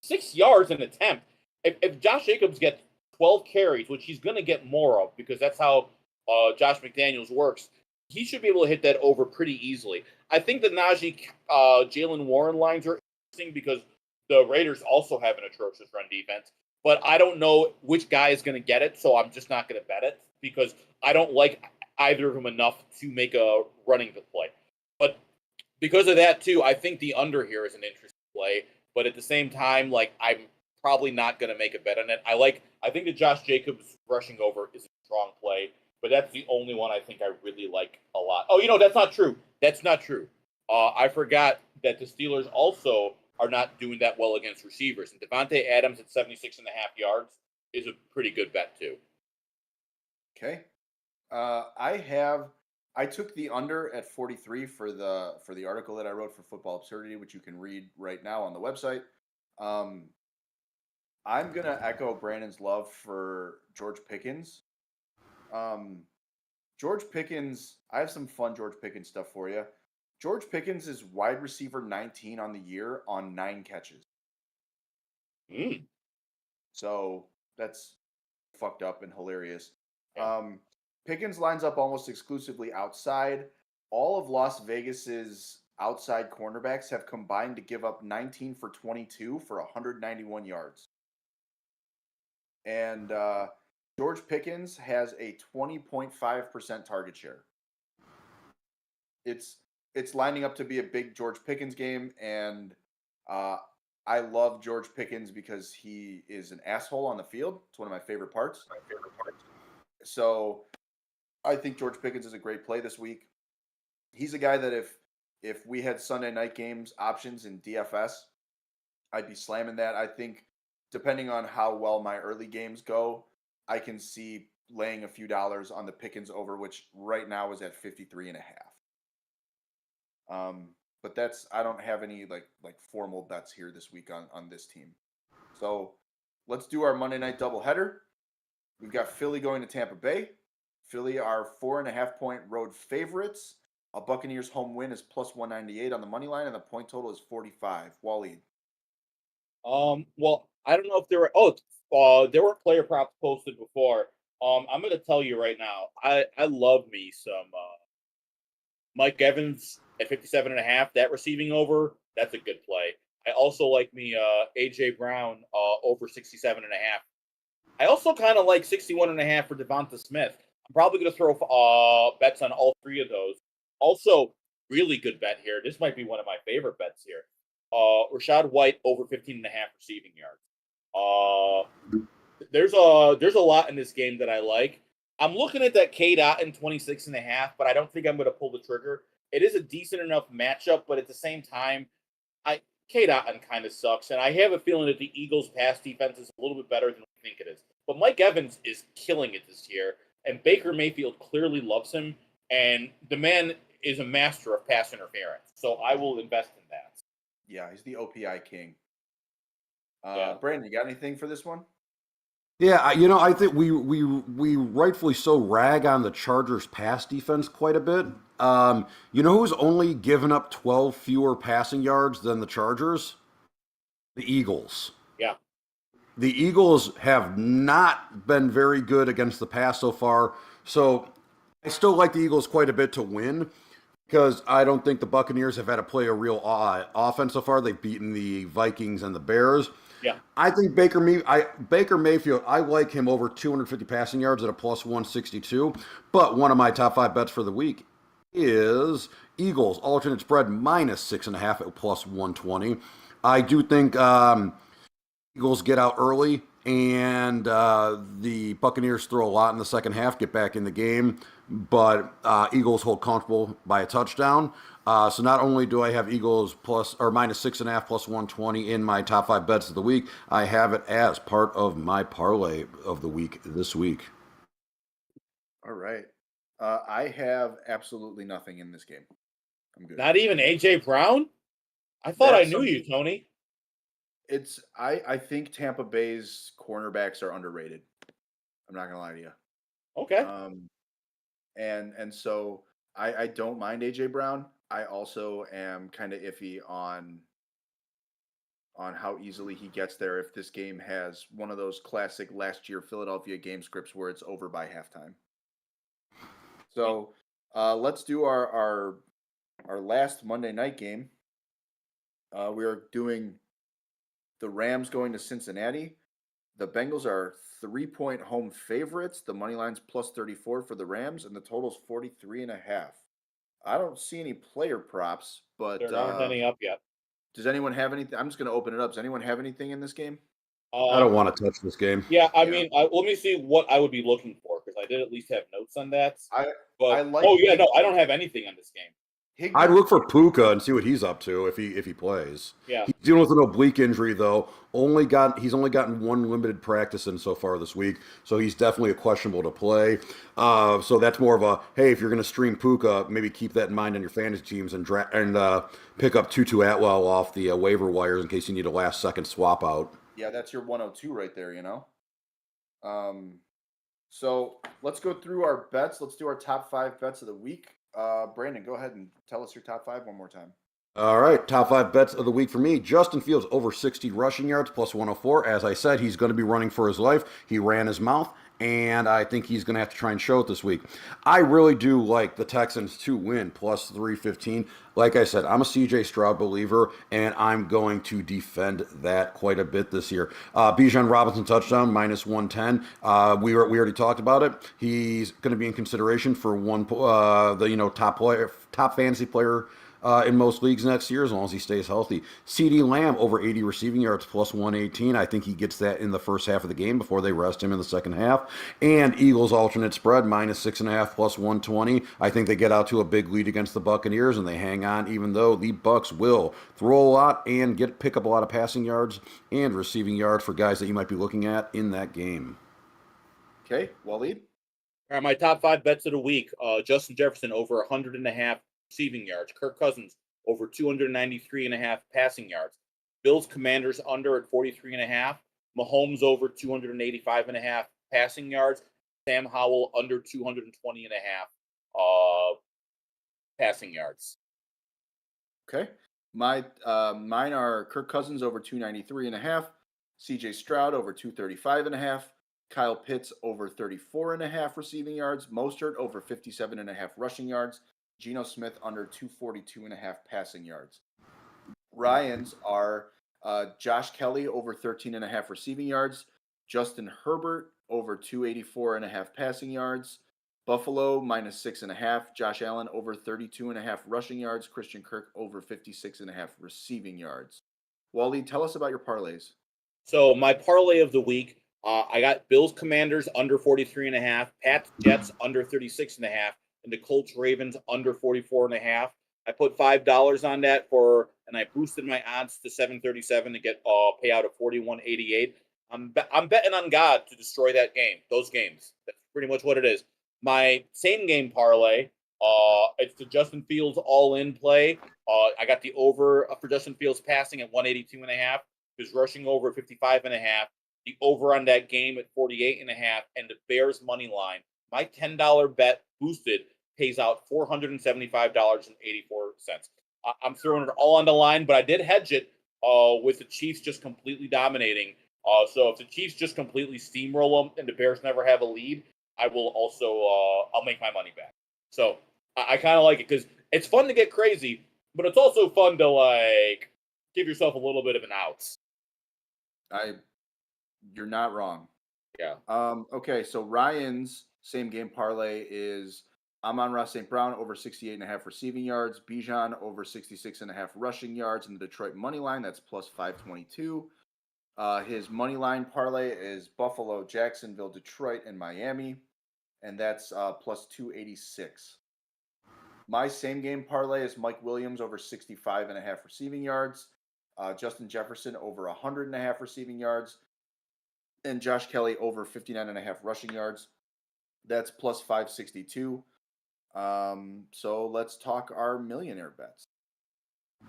6 yards an attempt. If Josh Jacobs gets 12 carries, which he's going to get more of because that's how Josh McDaniels works, he should be able to hit that over pretty easily. I think the Najee Jalen Warren lines are interesting because the Raiders also have an atrocious run defense, but I don't know which guy is going to get it, so I'm just not going to bet it because I don't like either of them enough to make a running play. But because of that, too, I think the under here is an interesting play, but at the same time, like I'm probably not going to make a bet on it. I think the Josh Jacobs rushing over is a strong play, but that's the only one I think I really like a lot. Oh, that's not true. That's not true. I forgot that the Steelers also are not doing that well against receivers. And Devontae Adams at 76.5 yards is a pretty good bet, too. Okay. I took the under at 43 for the article that I wrote for Football Absurdity, which you can read right now on the website. I'm gonna echo Brandon's love for George Pickens. George Pickens, I have some fun George Pickens stuff for you. George Pickens is wide receiver 19 on the year on 9 catches. So that's fucked up and hilarious. Pickens lines up almost exclusively outside. All of Las Vegas's outside cornerbacks have combined to give up 19 for 22 for 191 yards. And George Pickens has a 20.5% target share. It's it's lining up to be a big George Pickens game, and uh, I love George Pickens because he is an asshole on the field. It's one of my favorite parts. So I think George Pickens is a great play this week. He's a guy that if we had Sunday night games options in DFS, I'd be slamming that. I think depending on how well my early games go, I can see laying a few dollars on the Pickens over, which right now is at 53.5. But I don't have any like formal bets here this week on this team. So let's do our Monday night doubleheader. We've got Philly going to Tampa Bay. Philly are 4.5-point road favorites. A Buccaneers home win is plus 198 on the money line, and the point total is 45. Waleed. Well, I don't know if there were. There were player props posted before. I'm going to tell you right now. I love me some Mike Evans at 57.5. That receiving over, that's a good play. I also like me AJ Brown over 67.5. I also kind of like 61.5 for Devonta Smith. I'm probably going to throw bets on all three of those. Also, really good bet here. This might be one of my favorite bets here. Rashad White over 15.5 receiving yards. There's a lot in this game that I like. I'm looking at that K dot in 26.5, but I don't think I'm going to pull the trigger. It is a decent enough matchup, but at the same time, K dot kind of sucks, and I have a feeling that the Eagles' pass defense is a little bit better than we think it is. But Mike Evans is killing it this year, and Baker Mayfield clearly loves him, and the man is a master of pass interference. So I will invest in that. Yeah, he's the OPI king. Yeah. Brandon, you got anything for this one? Yeah, I think we rightfully so rag on the Chargers' pass defense quite a bit. You know who's only given up 12 fewer passing yards than the Chargers? The Eagles. Yeah. The Eagles have not been very good against the pass so far, so I still like the Eagles quite a bit to win because I don't think the Buccaneers have had to play a real offense so far. They've beaten the Vikings and the Bears. Yeah. I think Baker Mayfield, I like him over 250 passing yards at a plus 162. But one of my top 5 bets for the week is Eagles alternate spread minus 6.5 at plus 120. I do think Eagles get out early and the Buccaneers throw a lot in the second half, get back in the game, but Eagles hold comfortable by a touchdown. So not only do I have Eagles plus or minus 6.5 plus 120 in my top 5 bets of the week, I have it as part of my parlay of the week this week. All right. I have absolutely nothing in this game. I'm good. Not even AJ Brown? I thought I knew you, Tony. I think Tampa Bay's cornerbacks are underrated. I'm not gonna lie to you. Okay. And so I don't mind AJ Brown. I also am kind of iffy on how easily he gets there if this game has one of those classic last year Philadelphia game scripts where it's over by halftime. So let's do our last Monday night game. We are doing the Rams going to Cincinnati. The Bengals are 3-point home favorites. The money line's plus 34 for the Rams, and the total's 43.5. I don't see any player props, but there aren't any up yet. Does anyone have anything? I'm just going to open it up. Does anyone have anything in this game? I don't want to touch this game. Yeah, I mean, let me see what I would be looking for because I did at least have notes on that. I don't have anything on this game. I'd look for Puka and see what he's up to if he plays. Yeah, he's dealing with an oblique injury though. He's only gotten one limited practice in so far this week, so he's definitely a questionable to play. So that's more of a hey, if you're going to stream Puka, maybe keep that in mind on your fantasy teams and pick up Tutu Atwell off the waiver wires in case you need a last second swap out. Yeah, that's your 102 right there. So let's go through our bets. Let's do our top 5 bets of the week. Brandon, go ahead and tell us your top 5 one more time. All right, top 5 bets of the week for me. Justin Fields over 60 rushing yards plus 104. As I said, he's going to be running for his life. He ran his mouth, and I think he's going to have to try and show it this week. I really do like the Texans to win plus 315. Like I said, I'm a CJ Stroud believer, and I'm going to defend that quite a bit this year. Bijan Robinson touchdown minus 110. We already talked about it. He's going to be in consideration for top fantasy player in most leagues next year as long as he stays healthy. CD Lamb over 80 receiving yards plus 118. I think he gets that in the first half of the game before they rest him in the second half. And Eagles alternate spread minus 6.5 plus 120. I think they get out to a big lead against the Buccaneers and they hang on, even though the Bucks will throw a lot and pick up a lot of passing yards and receiving yards for guys that you might be looking at in that game. Okay, Waleed. All right, my top 5 bets of the week. Justin Jefferson over 100.5 receiving yards. Kirk Cousins over 293.5 passing yards. Bills Commanders under at 43.5. Mahomes over 285.5 passing yards. Sam Howell under 220.5 passing yards. Okay. Mine are Kirk Cousins over 293.5, CJ Stroud over 235.5, Kyle Pitts over 34.5 receiving yards, Mostert over 57.5 rushing yards, Geno Smith under 242.5 passing yards. Ryan's are Josh Kelly over 13.5 receiving yards, Justin Herbert over 284.5 passing yards, Buffalo minus 6.5, Josh Allen over 32.5 rushing yards, Christian Kirk over 56.5 receiving yards. Wally, tell us about your parlays. So my parlay of the week, I got Bills Commanders under 43.5, Pats Jets under 36.5, and the Colts Ravens under 44.5. I put $5 on that and I boosted my odds to 737 to get a payout of 41.88. I'm betting on God to destroy that game, those games. That's pretty much what it is. My same game parlay, it's the Justin Fields all-in play. I got the over for Justin Fields passing at 182.5. His rushing over at 55.5. The over on that game at 48.5, and the Bears money line. My $10 bet boosted pays out $475.84. I'm throwing it all on the line, but I did hedge it with the Chiefs just completely dominating. So if the Chiefs just completely steamroll them and the Bears never have a lead, I will also I'll make my money back. So I kind of like it because it's fun to get crazy, but it's also fun to give yourself a little bit of an outs. You're not wrong. Yeah. Okay, so Ryan's same game parlay is Amon-Ra St. Brown over 68.5 receiving yards, Bijan over 66.5 rushing yards in the Detroit money line. That's plus 522. His money line parlay is Buffalo, Jacksonville, Detroit, and Miami, and that's plus 286. My same game parlay is Mike Williams over 65.5 receiving yards, Justin Jefferson over 100.5 receiving yards, and Josh Kelly over 59.5 rushing yards. That's plus 562. So let's talk our millionaire bets.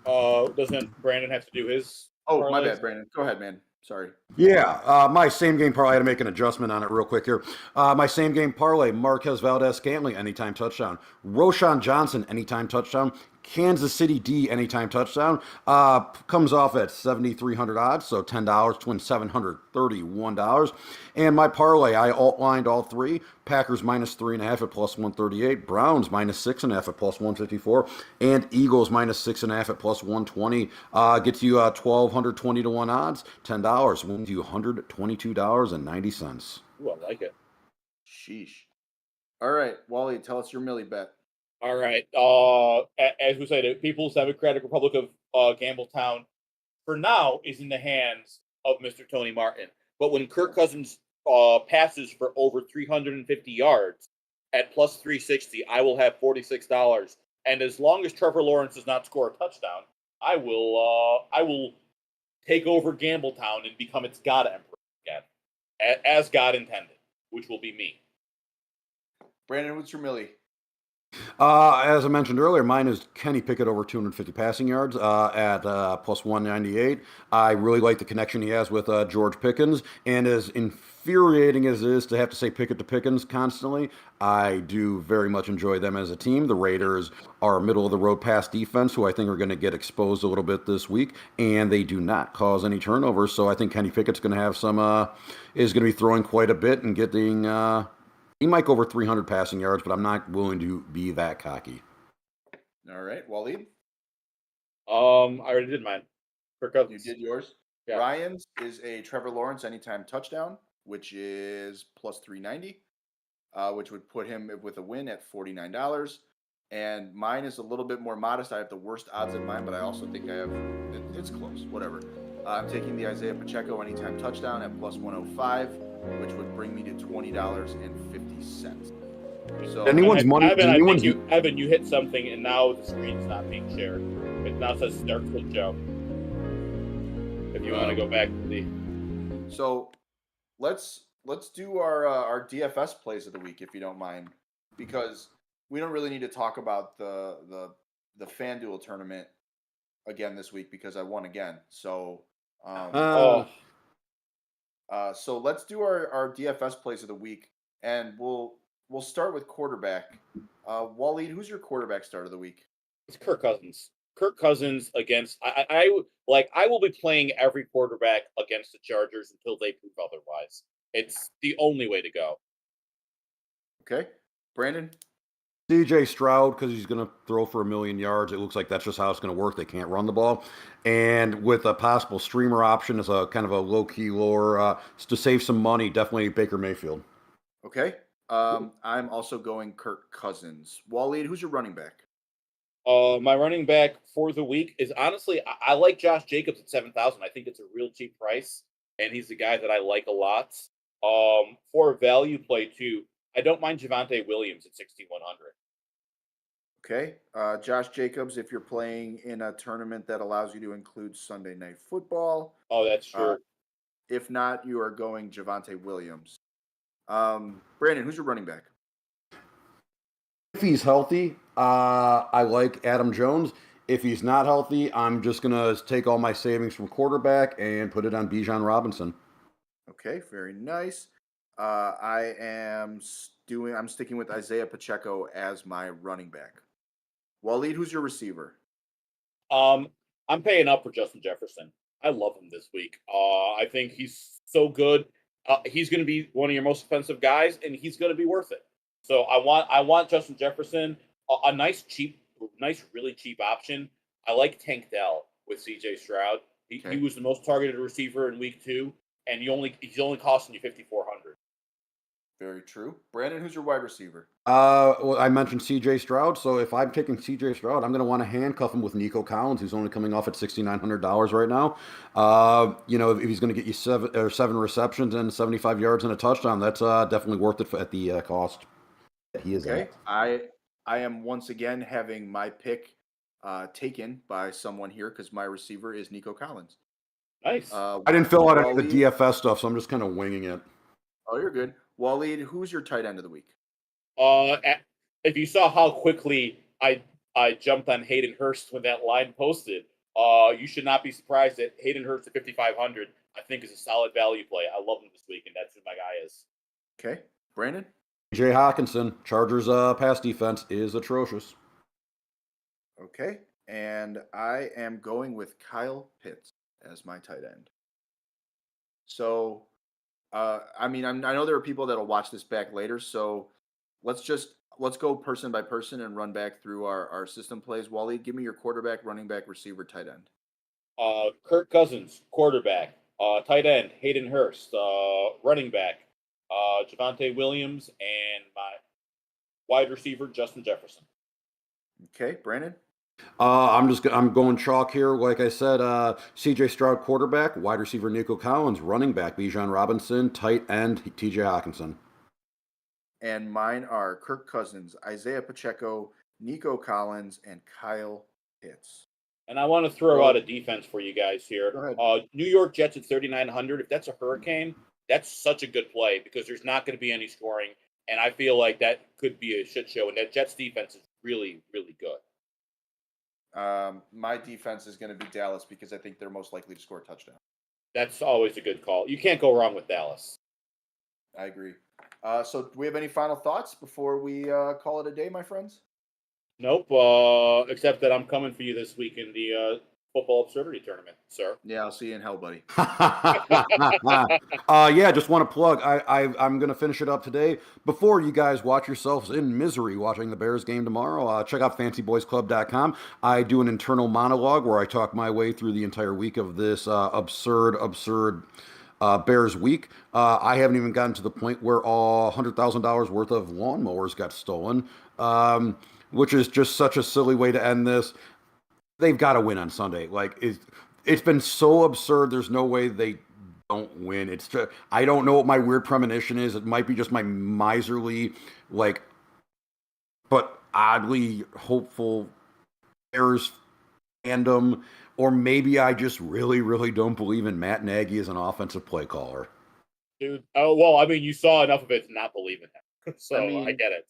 Doesn't Brandon have to do his? Oh, parlays? My bad, Brandon. Go ahead, man. Sorry. Yeah, my same game parlay. I had to make an adjustment on it real quick here. My same game parlay: Marquez Valdez-Scantling anytime touchdown, Roshan Johnson anytime touchdown, Kansas City D anytime touchdown. Comes off at 7,300 odds, so $10 to win $731. And my parlay, I outlined all three: Packers minus 3.5 at plus 138, Browns minus 6.5 at plus 154, and Eagles minus 6.5 at plus 120. Gets you 1,220 to 1 odds, $10 wins you $122.90. Ooh, I like it. Sheesh. All right, Wally, tell us your millie bet. All right. As we say, the People's Democratic Republic of Gambletown, for now, is in the hands of Mr. Tony Martin. But when Kirk Cousins passes for over 350 yards at plus 360, I will have $46. And as long as Trevor Lawrence does not score a touchdown, I will take over Gambletown and become its God Emperor again, as God intended, which will be me. Brandon, what's your millie? As I mentioned earlier, mine is Kenny Pickett over 250 passing yards at plus 198. I really like the connection he has with George Pickens, and as infuriating as it is to have to say Pickett to Pickens constantly, I do very much enjoy them as a team. The Raiders are a middle of the road pass defense, who I think are going to get exposed a little bit this week, and they do not cause any turnovers. So I think Kenny Pickett's going to have some is going to be throwing quite a bit and getting. He might go over 300 passing yards, but I'm not willing to be that cocky. All right, Waleed. I already did mine. Kirk Cousins. You did yours. Yeah. Ryan's is a Trevor Lawrence anytime touchdown, which is plus 390, which would put him with a win at $49. And mine is a little bit more modest. I have the worst odds in mine, but I also think it's close. Whatever. I'm taking the Isaiah Pacheco anytime touchdown at plus 105, which would bring me to $20.50. So anyone's money. Evan, you hit something, and now the screen's not being shared. It now says start clip show. If you want to go back to the. So, let's do our DFS plays of the week, if you don't mind, because we don't really need to talk about the FanDuel tournament again this week because I won again. So, so let's do our DFS plays of the week, and we'll start with quarterback. Waleed, who's your quarterback start of the week? It's Kirk Cousins. Kirk Cousins against I will be playing every quarterback against the Chargers until they prove otherwise. It's the only way to go. Okay, Brandon. CJ Stroud, because he's going to throw for 1,000,000 yards. It looks like that's just how it's going to work. They can't run the ball. And with a possible streamer option as a kind of a low-key lower to save some money, definitely Baker Mayfield. Okay. I'm also going Kirk Cousins. Waleed, who's your running back? My running back for the week is honestly, I like Josh Jacobs at 7,000. I think it's a real cheap price, and he's the guy that I like a lot. For a value play too, I don't mind Javonte Williams at 6,100. Okay. Josh Jacobs, if you're playing in a tournament that allows you to include Sunday Night Football. Oh, that's true. If not, you are going Javonte Williams. Brandon, who's your running back? If he's healthy, I like Adam Jones. If he's not healthy, I'm just going to take all my savings from quarterback and put it on Bijan Robinson. Okay, very nice. I'm sticking with Isaiah Pacheco as my running back. Waleed, who's your receiver? I'm paying up for Justin Jefferson. I love him this week. I think he's so good. He's going to be one of your most expensive guys, and he's going to be worth it. So I want Justin Jefferson, a nice, really cheap option. I like Tank Dell with CJ Stroud. He was the most targeted receiver in week 2, and he's only costing you $5,400. Very true. Brandon, who's your wide receiver? Well, I mentioned CJ Stroud, so if I'm taking CJ Stroud, I'm going to want to handcuff him with Nico Collins, who's only coming off at $6,900 right now. If he's going to get you seven receptions and 75 yards and a touchdown, that's definitely worth it at the cost. He is okay. I am once again having my pick taken by someone here because my receiver is Nico Collins. Nice. I didn't fill out any of the DFS stuff, so I'm just kind of winging it. Oh, you're good. Waleed, who's your tight end of the week? If you saw how quickly I jumped on Hayden Hurst when that line posted, you should not be surprised that Hayden Hurst at 5,500 I think is a solid value play. I love him this week, and that's who my guy is. Okay, Brandon. Jay Hawkinson, Chargers pass defense is atrocious. Okay, and I am going with Kyle Pitts as my tight end. So, I know there are people that will watch this back later, so let's go person by person and run back through our system plays. Waleed, give me your quarterback, running back, receiver, tight end. Kirk Cousins, quarterback. Tight end, Hayden Hurst. Running back, Javonte Williams, and my wide receiver, Justin Jefferson. Okay, Brandon. I'm going chalk here. Like I said, CJ Stroud quarterback, wide receiver Nico Collins, running back Bijan Robinson, tight end TJ Hawkinson. And mine are Kirk Cousins, Isaiah Pacheco, Nico Collins, and Kyle Pitts. And I want to throw out a defense for you guys here. New York Jets at 3,900. If that's a hurricane, that's such a good play because there's not going to be any scoring. And I feel like that could be a shit show. And that Jets defense is really, really good. My defense is going to be Dallas because I think they're most likely to score a touchdown. That's always a good call. You can't go wrong with Dallas. I agree. So do we have any final thoughts before we call it a day, my friends? Nope. Except that I'm coming for you this week in the football absurdity tournament, sir. Yeah, I'll see you in hell, buddy. Yeah, just want to plug. I'm going to finish it up today. Before you guys watch yourselves in misery watching the Bears game tomorrow, check out fancyboysclub.com. I do an internal monologue where I talk my way through the entire week of this absurd Bears week. I haven't even gotten to the point where all $100,000 worth of lawnmowers got stolen, which is just such a silly way to end this. They've got to win on Sunday. Like, it's been so absurd. There's no way they don't win. It's just, I don't know what my weird premonition is. It might be just my miserly, like, but oddly hopeful Bears fandom, or maybe I just really, really don't believe in Matt Nagy as an offensive play caller. Dude, well, I mean, you saw enough of it to not believe in him. So I get it.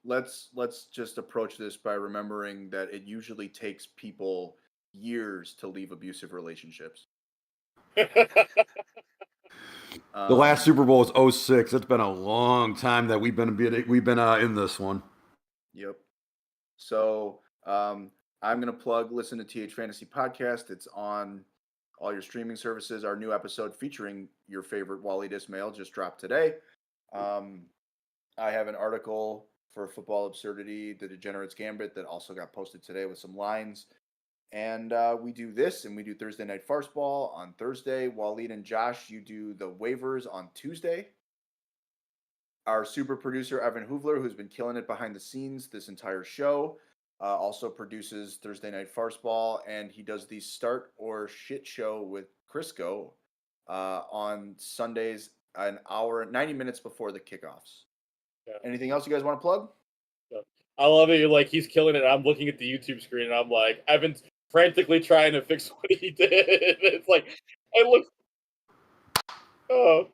Let's just approach this by remembering that it usually takes people years to leave abusive relationships. The last Super Bowl was 06. It's been a long time that we've been in this one. Yep. So I'm going to plug Listen to TH Fantasy Podcast. It's on all your streaming services. Our new episode featuring your favorite Wally Dismail just dropped today. I have an article for Football Absurdity, The Degenerates Gambit, that also got posted today with some lines. And we do this, and we do Thursday Night Farce Ball on Thursday. Waleed and Josh, you do the waivers on Tuesday. Our super producer, Evan Hoovler, who's been killing it behind the scenes this entire show, also produces Thursday Night Farce Ball, and he does the Start or Shit Show with Crisco on Sundays, an hour, 90 minutes before the kickoffs. Yeah. Anything else you guys want to plug? I love it. You're like, he's killing it. I'm looking at the YouTube screen, and I'm like, Evan's frantically trying to fix what he did. It's like, it looks. Oh.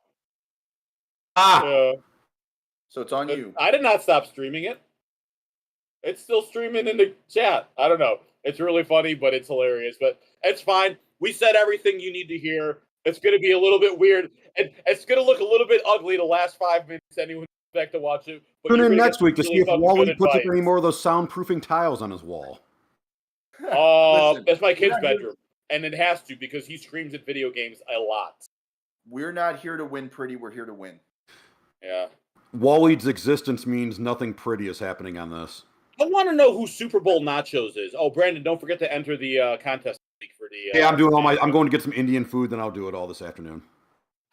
Yeah. So it's on you. I did not stop streaming it. It's still streaming in the chat. I don't know. It's really funny, but it's hilarious. But it's fine. We said everything you need to hear. It's going to be a little bit weird, and it's going to look a little bit ugly the last 5 minutes. Anyone expect to watch it? Tune in next week to see if Wally puts up any more of those soundproofing tiles on his wall. Listen, that's my kid's bedroom, and it has to because he screams at video games a lot. We're not here to win pretty. We're here to win. Yeah. Wally's existence means nothing pretty is happening on this. I want to know who Super Bowl nachos is. Oh, Brandon, don't forget to enter the contest for the. Yeah, I'm doing I'm going to get some Indian food, then I'll do it all this afternoon.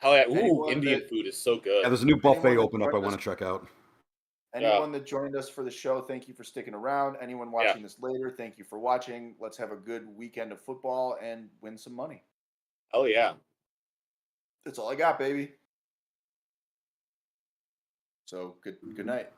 Oh yeah, Indian food is so good. Yeah, there's a new buffet open up I want to check out. Anyone that joined us for the show, thank you for sticking around. Anyone watching this later, thank you for watching. Let's have a good weekend of football and win some money. Oh yeah. That's all I got, baby. So good night.